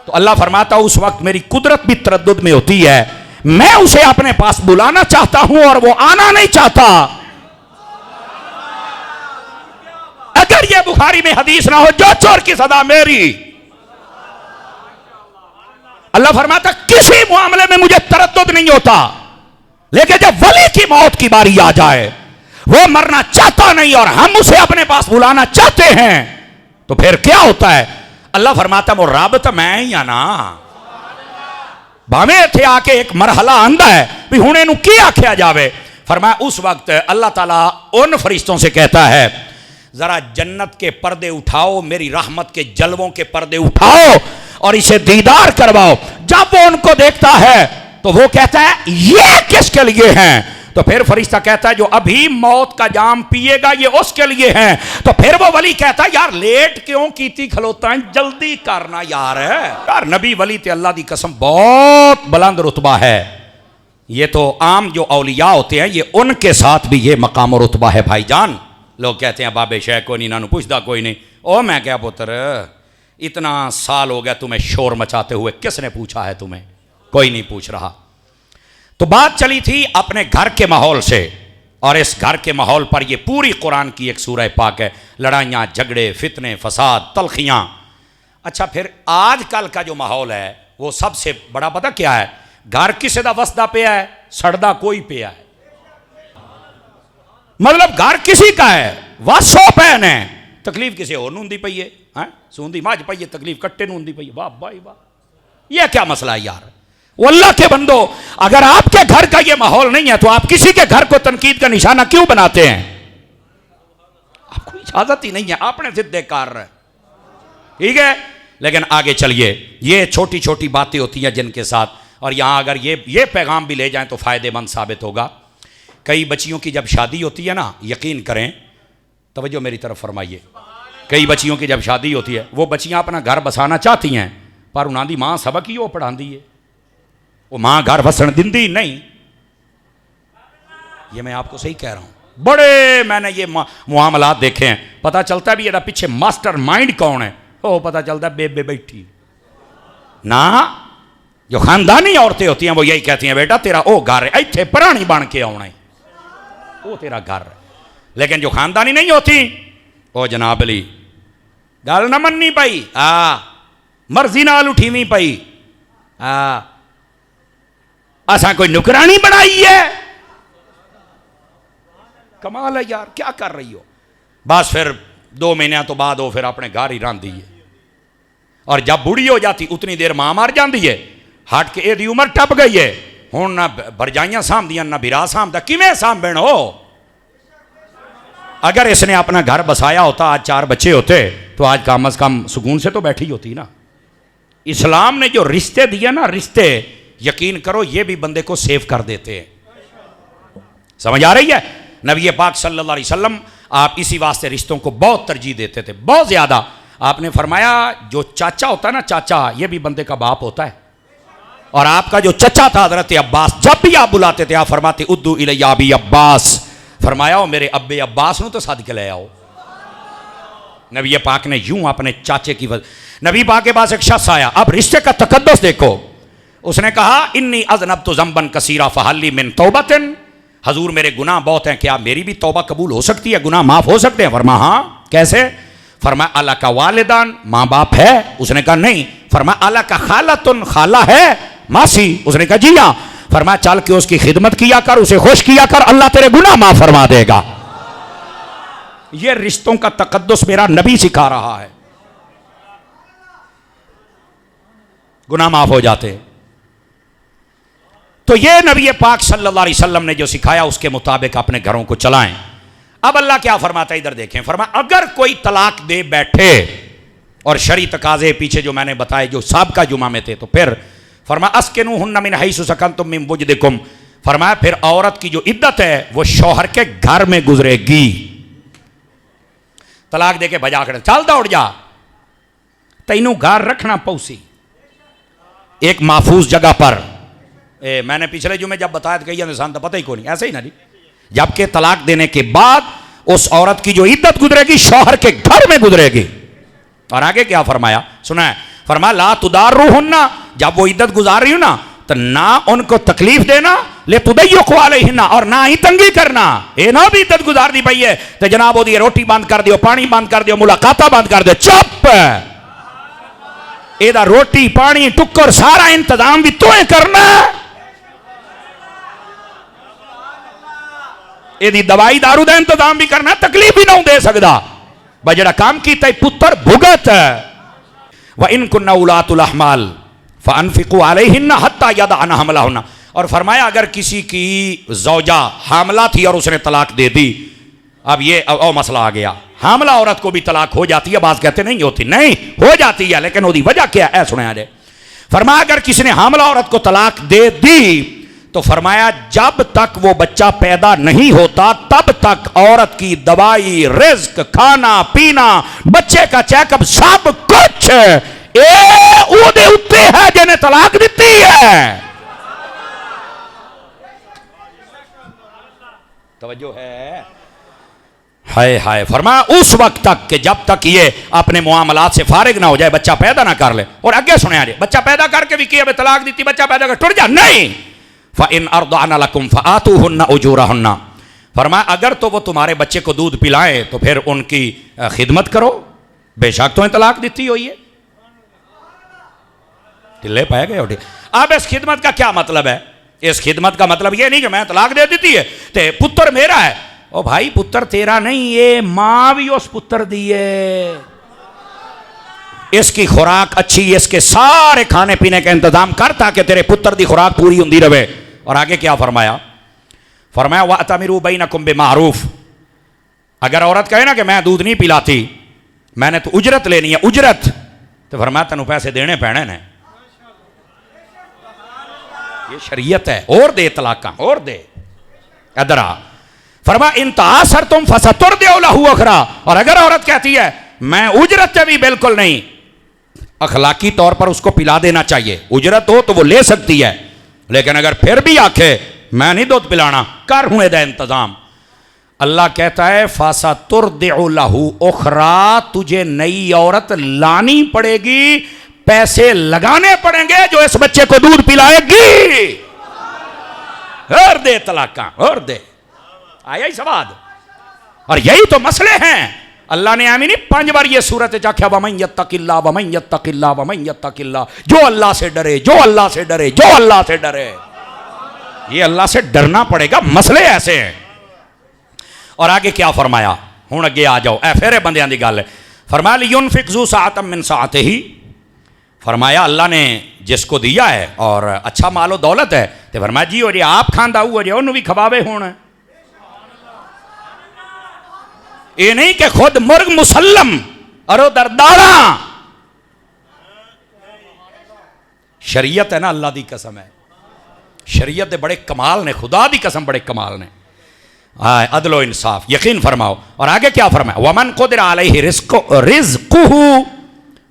तो अल्लाह फरमाता उस वक्त मेरी कुदरत भी तरद्दुद में होती है, मैं उसे अपने पास बुलाना चाहता हूं और वो आना नहीं चाहता। अगर ये बुखारी में हदीस ना हो जो चोर की सजा मेरी, अल्लाह फरमाता किसी मामले में मुझे तरद्दुद नहीं होता, लेकिन जब वली की मौत की बारी आ जाए, वो मरना चाहता नहीं और हम उसे अपने पास बुलाना चाहते हैं, तो फिर क्या होता है। अल्लाह फरमाता वो राबत मैं ही आना भावे थे आके एक मरहला आंदा है भी हुणे नु की आख्या जावे। फरमाया उस वक्त अल्लाह ताला उन फरिश्तों से कहता है जरा जन्नत के पर्दे उठाओ, मेरी रहमत के जलवों के पर्दे उठाओ और इसे दीदार करवाओ। जब वो उनको देखता है तो वो कहता है ये किसके लिए हैं। तो फिर फरिश्ता कहता है जो अभी मौत का जाम पिएगा ये उसके लिए हैं। तो फिर वो वली कहता है यार लेट क्यों कीती खलोता है, जल्दी करना यार। यार नबी वली ते अल्लाह दी कसम बहुत बुलंद रुतबा है। ये तो आम जो औलिया होते हैं ये उनके साथ भी ये मकाम और रुतबा है भाईजान। लोग कहते हैं बाबे शह को नहीं, इन्होंने पूछता कोई नहीं। ओ मैं क्या पुत्र इतना साल हो गया तुम्हें शोर मचाते हुए, किसने पूछा है तुम्हें, कोई नहीं पूछ रहा। तो बात चली थी अपने घर के माहौल से, और इस घर के माहौल पर यह पूरी कुरान की एक सूरह पाक है, लड़ाइयाँ झगड़े फितने फसाद तलखियाँ। अच्छा फिर आजकल का जो माहौल है वो सबसे बड़ा पता क्या है, घर किसी का वसदा पे है सड़दा कोई पे है। मतलब घर किसी का है वसो पैन है, तकलीफ किसी और होंदी पई है, सूंदी मझ पई है तकलीफ कट्टे नूं होंदी पई है। वाह भाई वाह, यह क्या मसला है यार। वो अल्लाह के बंदो अगर आपके घर का यह माहौल नहीं है तो आप किसी के घर को तनकीद का निशाना क्यों बनाते हैं। आपको इजाजत ही नहीं है, आपने जिद्दे कर रहे, ठीक है। लेकिन आगे चलिए, ये छोटी छोटी बातें होती हैं जिनके साथ, और यहां अगर ये पैगाम भी ले जाएं तो फायदेमंद साबित होगा। कई बच्चियों की जब शादी होती है ना, यकीन करें, तवज्जो मेरी तरफ फरमाइए, कई बच्चियों की जब शादी होती है वो बच्चियां अपना घर बसाना चाहती हैं पर उन्हों की मां सबक ही वो पढ़ाती है, वो मां घर बसन दिंदी नहीं। ये मैं आपको सही कह रहा हूं, बड़े मैंने ये मुआमलात देखे हैं। पता चलता भी ये पीछे मास्टर माइंड कौन है, वो पता चलता बेबे बैठी ना। जो खानदानी औरतें होती हैं वो यही कहती हैं बेटा तेरा वो घर है इत्थे पुरानी बन के आना है, वो तेरा घर है। लेकिन जो खानदानी नहीं होती वो जनाब अली गल न मन्नी पई, मर्जी नाल उठीवी पई, असा कोई नुकरानी बनाई है। कमाल है यार, क्या कर रही हो। बस फिर 2 महीने तो बाद वो फिर अपने घर ही रही है, और जब बूढ़ी हो जाती उतनी देर मां मर जाती है, हट के यदी उम्र टप गई है, हूँ ना भरजाइयां सामदियां ना बिरा सामदा, किवें सामभण हो। अगर इसने अपना घर बसाया होता, आज 4 बच्चे होते, तो आज कम अज कम सुकून से तो बैठी होती ना। इस्लाम ने जो रिश्ते दिए ना, रिश्ते यकीन करो ये भी बंदे को सेव कर देते हैं। समझ आ रही है? नबी पाक सल्लल्लाहु अलैहि वसल्लम आप इसी वास्ते रिश्तों को बहुत तरजीह देते थे, बहुत ज़्यादा। आपने फरमाया जो चाचा होता है ना, चाचा ये भी बंदे का बाप होता है। और आपका जो चचा था हज़रत अब्बास, जब भी आप बुलाते थे आप फरमाते उद्दू इलैया अबी अब्बास, फरमाया हो मेरे अब्बे अब्बास नू तो सद के ले आओ। नबी पाक ने यूं अपने चाचे की नबी पाक के पास एक शख्स आया, अब रिश्ते का तकद्दुस देखो। उसने कहा इन्नी अज़नब तो ज़म्बन कसीरा फ़हल्ली मिन तौबतिन, हजूर मेरे गुनाह बहुत हैं, क्या मेरी भी तौबा कबूल हो सकती है, गुनाह माफ़ हो सकते हैं? फरमा हाँ। कैसे? फरमा अला का वालिदान, माँ बाप है? उसने कहा नहीं। फरमा अला का खालातुन, खाला है, मासी? उसने कहा जी हाँ। फरमा चल के उसकी खिदमत किया कर, उसे खुश किया कर, अल्लाह तेरे गुनाह माफ फरमा देगा। ये रिश्तों का तकद्दुस मेरा नबी सिखा रहा है, गुनाह माफ हो जाते। तो ये नबी पाक सल्लल्लाहु अलैहि वसल्लम ने जो सिखाया उसके मुताबिक अपने घरों को चलाएं। अब अल्लाह क्या फरमाता है इधर देखें। फरमा अगर कोई तलाक दे बैठे, और शरी तकाजे पीछे जो मैंने बताए जो साबका जुमा में थे, तो फिर फरमा अस्किनूहुन्ना मिन हैसु सकनतुम मिन वुजदिकुम, फरमाया फिर औरत की जो इद्दत है वो शौहर के घर में गुजरेगी। तलाक दे के भजा कर चल दौड़ जा, तैनू घर रखना पौसी एक महफूज जगह पर। मैंने पिछले जुमे जब बताया तो कही इंसान तो पता ही को नहीं, ऐसे ही ना जी। जबकि तलाक देने के बाद उस औरत की जो इद्दत गुजरेगी शौहर के घर में गुजरेगी। और आगे क्या फरमाया सुना है? फरमा ला तुदारुहुन्ना, जब वो इद्दत गुजार रही हो ना तो ना उनको तकलीफ देना, ले तुदय्युकु अलैहिन्ना, और ना ही तंगी करना। ये ना भी इद्दत गुजार दी पई है तो जनाब ओदी रोटी बंद कर दियो, पानी बंद कर दियो, मुलाकात बंद कर दियो, चुप। एदा रोटी पानी टुक्कर सारा इंतजाम भी तो करना, एदी दवाई दारू का इंतजाम भी करना, तकलीफ भी ना दे सकता। भाई जरा काम किया पुत्र भुगत। व इन कुन्ना उलातुल अहमाल फअनफिकू अलैहिन्ना हत्ता यदअना हमलहुन्ना, और फरमाया अगर किसी की ज़ौजा हामला थी और उसने तलाक दे दी, अब ये और मसला आ गया, हामला औरत को भी तलाक हो जाती है, बात कहते नहीं होती, नहीं हो जाती है, लेकिन उसकी वजह क्या है सुना जाए। फरमाया अगर किसी ने हामला औरत को तलाक दे दी तो फरमाया जब तक वो बच्चा पैदा नहीं होता तब तक औरत की दवाई, रिज्क, खाना पीना, बच्चे का चेकअप सब कुछ ओदे उत्ते है जिन्हें तलाक दी है। तवज्जो है? हाय हाय। फरमाया उस वक्त तक कि जब तक ये अपने मुआमलात से फारिग ना हो जाए, बच्चा पैदा ना कर ले। और आगे सुने जाए, बच्चा पैदा करके भी किया तलाक दी, बच्चा पैदा कर टुट जा, नहीं। फ़इन अर्दअना लकुम फ़आतूहुन्ना उजूरहुन्ना, फरमाया अगर तो वो तुम्हारे बच्चे को दूध पिलाएं तो फिर उनकी खिदमत करो, बेशक तुम्हें तलाक दी हुई है। ढिले पाए गए। अब इस खिदमत का क्या मतलब है? इस खिदमत का मतलब ये नहीं कि मैं तलाक दे देती है ते पुत्र मेरा है। ओ भाई पुत्र तेरा नहीं, ये मां भी उस पुत्र दी है, इसकी खुराक अच्छी, इसके सारे खाने पीने का इंतजाम कर ताकि तेरे पुत्र की खुराक पूरी होती रहे। और आगे क्या फरमाया? फरमाया वअतमिरू बैनकुम बिमारूफ, अगर औरत कहे ना कि मैं दूध नहीं पिलाती, मैंने तो उजरत लेनी है, उजरत, तो फरमाया तेन पैसे देने पैने ने, ये शरीयत है। और दे तलाका, और दे। इधर आ, फरमा इंतहा सर तुम फसतुर दे लहू अखरा, और अगर औरत कहती है मैं उजरत से भी बिल्कुल नहीं, अखलाकी तौर पर उसको पिला देना चाहिए, उजरत हो तो वो ले सकती है, लेकिन अगर फिर भी आखे मैं नहीं दूध पिलाना, कर हुए दे इंतजाम। अल्लाह कहता है फसतुर दे लहू उखरा, तुझे नई औरत लानी पड़ेगी, पैसे लगाने पड़ेंगे जो इस बच्चे को दूध पिलाएगी। और दे तलाका, और दे। आया ही सवाद। और यही तो मसले हैं। अल्लाह ने आमीन 5 बार ये सूरत जाख्या वमन यत्तकिल्लाह वमन यत्तकिल्लाह वमन यत्तकिल्लाह, जो अल्लाह से डरे, जो अल्लाह से डरे, जो अल्लाह से डरे। ये अल्लाह से डरना पड़ेगा, मसले ऐसे हैं। और आगे क्या फरमाया? हुण अगे आ जाओ, ऐ फेरे बंदियां दी गल है। फरमाया लियुनफिक ज़ू साअतम मिन साअतिही, फरमाया अल्लाह ने जिसको दिया है और अच्छा मालो दौलत है, तो फरमाया जी और आप खांदा हुआ जो उन्होंने भी खवावे होना। ये नहीं कि खुद मुर्ग मुसल्लम और दरदारा। शरीयत है ना, अल्लाह दी कसम है, शरीयत दे बड़े कमाल ने, खुदा दी कसम बड़े कमाल ने। अदलो इंसाफ, यकीन फरमाओ। और आगे क्या फरमाया, वमन क़ुदिर अलैहि रिज़्क़ुहु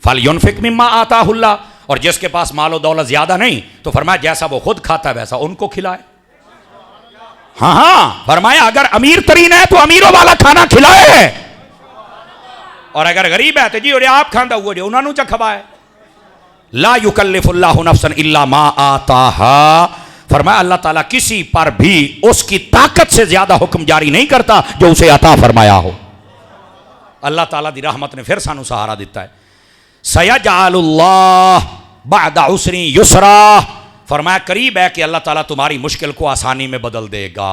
फलयुनफ़िक़ मिम्मा आताहुल्लाह, और जिसके पास मालो दौलत ज्यादा नहीं तो फरमाया जैसा वो खुद खाता है वैसा उनको खिलाए। हाँ हाँ, फरमाया अगर अमीर तरीन है तो अमीरों वाला खाना खिलाए, और अगर गरीब है तो जी और आप खांदा हुआ जो उन्होंने चा खवाए। ला युकल्लिफुल्लाहु नफ्सन इल्ला मा आताहा, फरमाया अल्लाह ताला किसी पर भी उसकी ताकत से ज्यादा हुक्म जारी नहीं करता जो उसे अता फरमाया हो। अल्लाह ताला दी रहमत ने फिर सानू सहारा दिता है। सयजअलुल्लाह बअदा उसरी युसरा, फरमाया करीब है कि अल्लाह ताला तुम्हारी मुश्किल को आसानी में बदल देगा।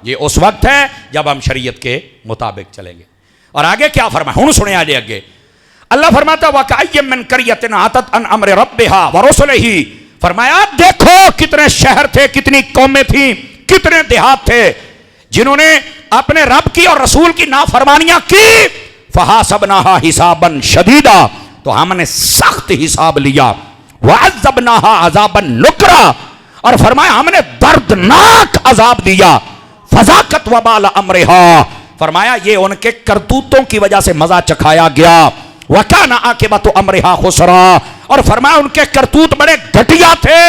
ये उस वक्त है जब हम शरीयत के मुताबिक चलेंगे। और आगे क्या फरमाया, हुन सुने आजे अगे अल्लाह फरमाता वकअय्यिम मिन क़रियतिन आतत अन अम्रि रब्बिहा व रुसुलिही, फरमाया देखो कितने शहर थे, कितनी कौमें थी, कितने देहात थे जिन्होंने अपने रब की और रसूल की नाफरमानियां की। फहासबनाहा हिसाबन शदीदा, तो हमने सख्त हिसाब लिया। वअज़्ज़बनाहा अज़ाबन नुकरा, और फरमाया हमने दर्दनाक अजाब दिया। फज़ाक़त वबाल अम्रिहा, फरमाया ये उनके करतूतों की वजह से मजा चखाया गया। वकाना आकिबतु अम्रिहा खुसरा, और फरमाया उनके करतूत बड़े घटिया थे।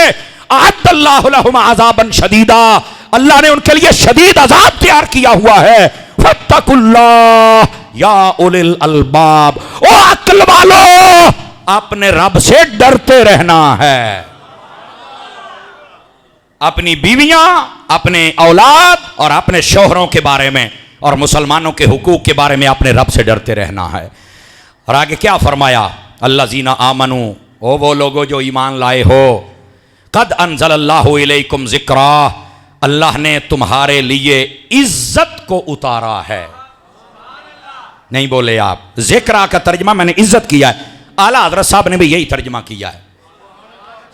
अअद्दल्लाहु लहुम अज़ाबन शदीदा, अल्लाह ने उनके लिए शदीद अजाब तैयार किया हुआ है। फत्तकुल्लाह या उलिल अलबाब, ओ अक्ल वालो अपने रब से डरते रहना है। अपनी बीवियां, अपने औलाद और अपने शोहरों के बारे में और मुसलमानों के हुकूक के बारे में अपने रब से डरते रहना है। और आगे क्या फरमाया, अल्लज़ीना आमनू, ओ वो लोगो जो ईमान लाए हो, कद अंज़लल्लाहु इलैकुम ज़िक्रा, अल्लाह ने तुम्हारे लिए इज्जत को उतारा है। नहीं बोले आप, ज़िक्रा का तर्जमा मैंने इज्जत किया है, आला हज़रत साहब ने भी यही तर्जमा किया है।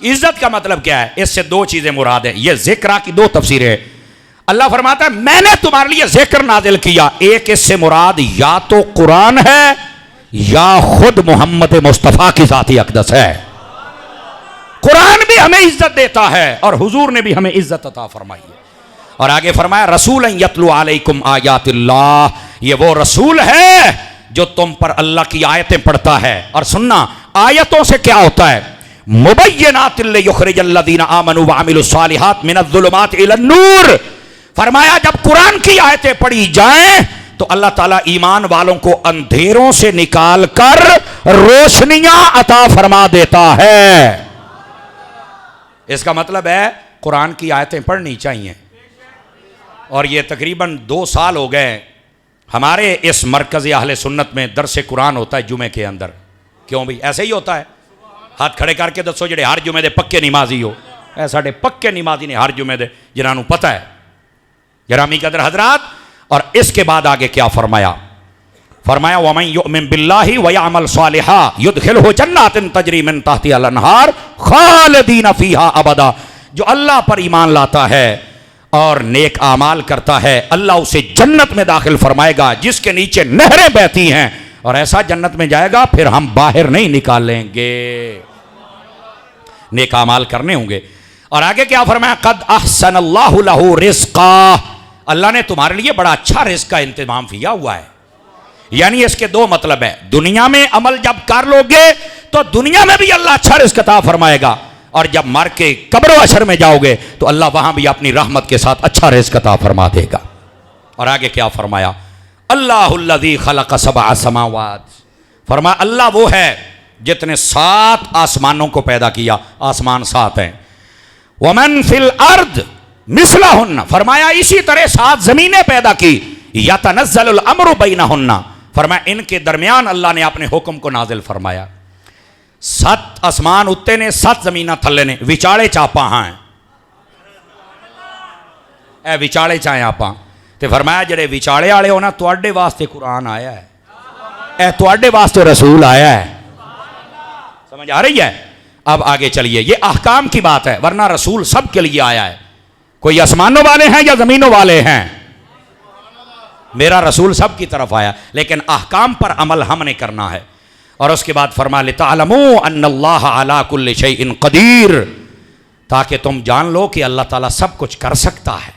इज्जत का मतलब क्या है, इससे दो चीजें मुराद है। ये ज़िक्रा की दो तफसीरें है। अल्लाह फरमाता है मैंने तुम्हारे लिए ज़िक्र नाजिल किया, एक इससे मुराद या तो कुरान है या खुद मोहम्मद मुस्तफ़ा की ज़ाती अक़दस है। कुरान भी हमें इज्जत देता है और हुजूर ने भी हमें इज्जत अता फरमाई है। और आगे फरमाया रसूलन यतलू अलैकुम आयातिल्लाह, ये वो रसूल है जो तुम पर अल्लाह की आयतें पढ़ता है। और सुनना, आयतों से क्या होता है, मुबय्यनातिल लियुखरिजल्लज़ीना आमनू व अमिलुस्सालिहात मिनज़्ज़ुलुमाति इलन्नूर, फरमाया जब कुरान की आयतें पढ़ी जाएं तो अल्लाह ताला ईमान वालों को अंधेरों से निकाल कर रोशनियां अता फरमा देता है। इसका मतलब है कुरान की आयतें पढ़नी चाहिए। और ये तकरीबन 2 साल हो गए हमारे इस मरकज़ अहले सुन्नत में दरस कुरान होता है जुमे के अंदर। क्यों भाई, ऐसे ही होता है? हाथ खड़े करके दसो जेडे हर जुमे दे पक्के नमाजी हो। ऐ साडे पक्के नमाजी ने हर जुमे दे, जिन्होंने पता है। गिरामी कदर हजरात, और इसके बाद आगे क्या फरमाया, फरमाया वमन युमिन बिल्लाहि व यअमल सालिहा युदखिलहु जन्नातिन तजरी मिन तहतिहल अनहार खालिदीन फीहा अबदा, जो अल्लाह पर ईमान लाता है और नेक आमाल करता है अल्लाह उसे जन्नत में दाखिल फरमाएगा जिसके नीचे नहरें बहती हैं, और ऐसा जन्नत में जाएगा फिर हम बाहर नहीं निकालेंगे। नेक आमाल करने होंगे। और आगे क्या फरमाया, कद अहसनल्लाहु लहू रिज़्क़ा, अल्लाह ने तुम्हारे लिए बड़ा अच्छा रिज़्क़ का इंतजाम किया हुआ है। यानी इसके दो मतलब है, दुनिया में अमल जब कर लोगे तो दुनिया में भी अल्लाह अच्छा रिज़्क़ अता फरमाएगा, और जब मर के कब्र अशर में जाओगे तो अल्लाह वहां भी अपनी रहमत के साथ अच्छा रिज़्क़ अता फरमा देगा। और आगे क्या फरमाया, अल्लाहुल्लज़ी खलक़ सबअ समावात, फरमाया अल्लाह वो है जितने 7 आसमानों को पैदा किया। आसमान 7 हैं। वमन फिल अर्द मिसलहुन्ना, फरमाया इसी तरह 7 जमीनें पैदा की। यतनज़्ज़लुल अम्रु बैनहुन्ना, फरमाया इनके दरमियान अल्लाह ने अपने हुक्म को नाजिल फरमाया। 7 आसमान उत्ते ने, 7 जमीना थल्ले ने, विचाले चापा हैं। ए विचाले चाहे आपा, ते फरमाया जेडे विचाले वाले हो ना, तुहाडे वास्ते कुरान आया है, ए तुहाडे वास्ते रसूल आया है। समझ आ रही है? अब आगे चलिए, ये अहकाम की बात है, वरना रसूल सब के लिए आया है। कोई आसमानों वाले हैं या जमीनों वाले हैं, मेरा रसूल सब की तरफ आया, लेकिन अहकाम पर अमल हमने करना है। और उसके बाद फरमा लितअलमू अन्नल्लाह अला कुल्लि शैइन कदीर, ताकि तुम जान लो कि अल्लाह ताला सब कुछ कर सकता है।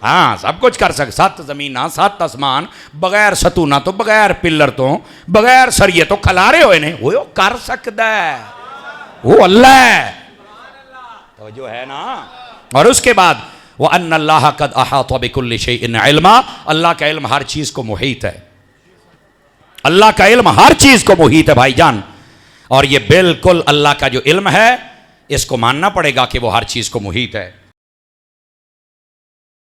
हाँ सब कुछ कर सक, 7 ज़मीना 7 आसमान, बगैर सतूना तो बगैर पिलर तो बगैर सरिये तो खलारे होए ने, वो कर सकता है, वो अल्लाह है, तो जो है ना। और उसके बाद वह अन्नल्लाह कद अहाता बिकुल्लि शैइन इल्मा, अल्लाह का इल्म हर चीज़ को मुहीत है, अल्लाह का इल्म हर चीज़ को मुहीत है भाईजान। और ये बिल्कुल अल्लाह का जो इल्म है इसको मानना पड़ेगा कि वो हर चीज़ को मुहीत है।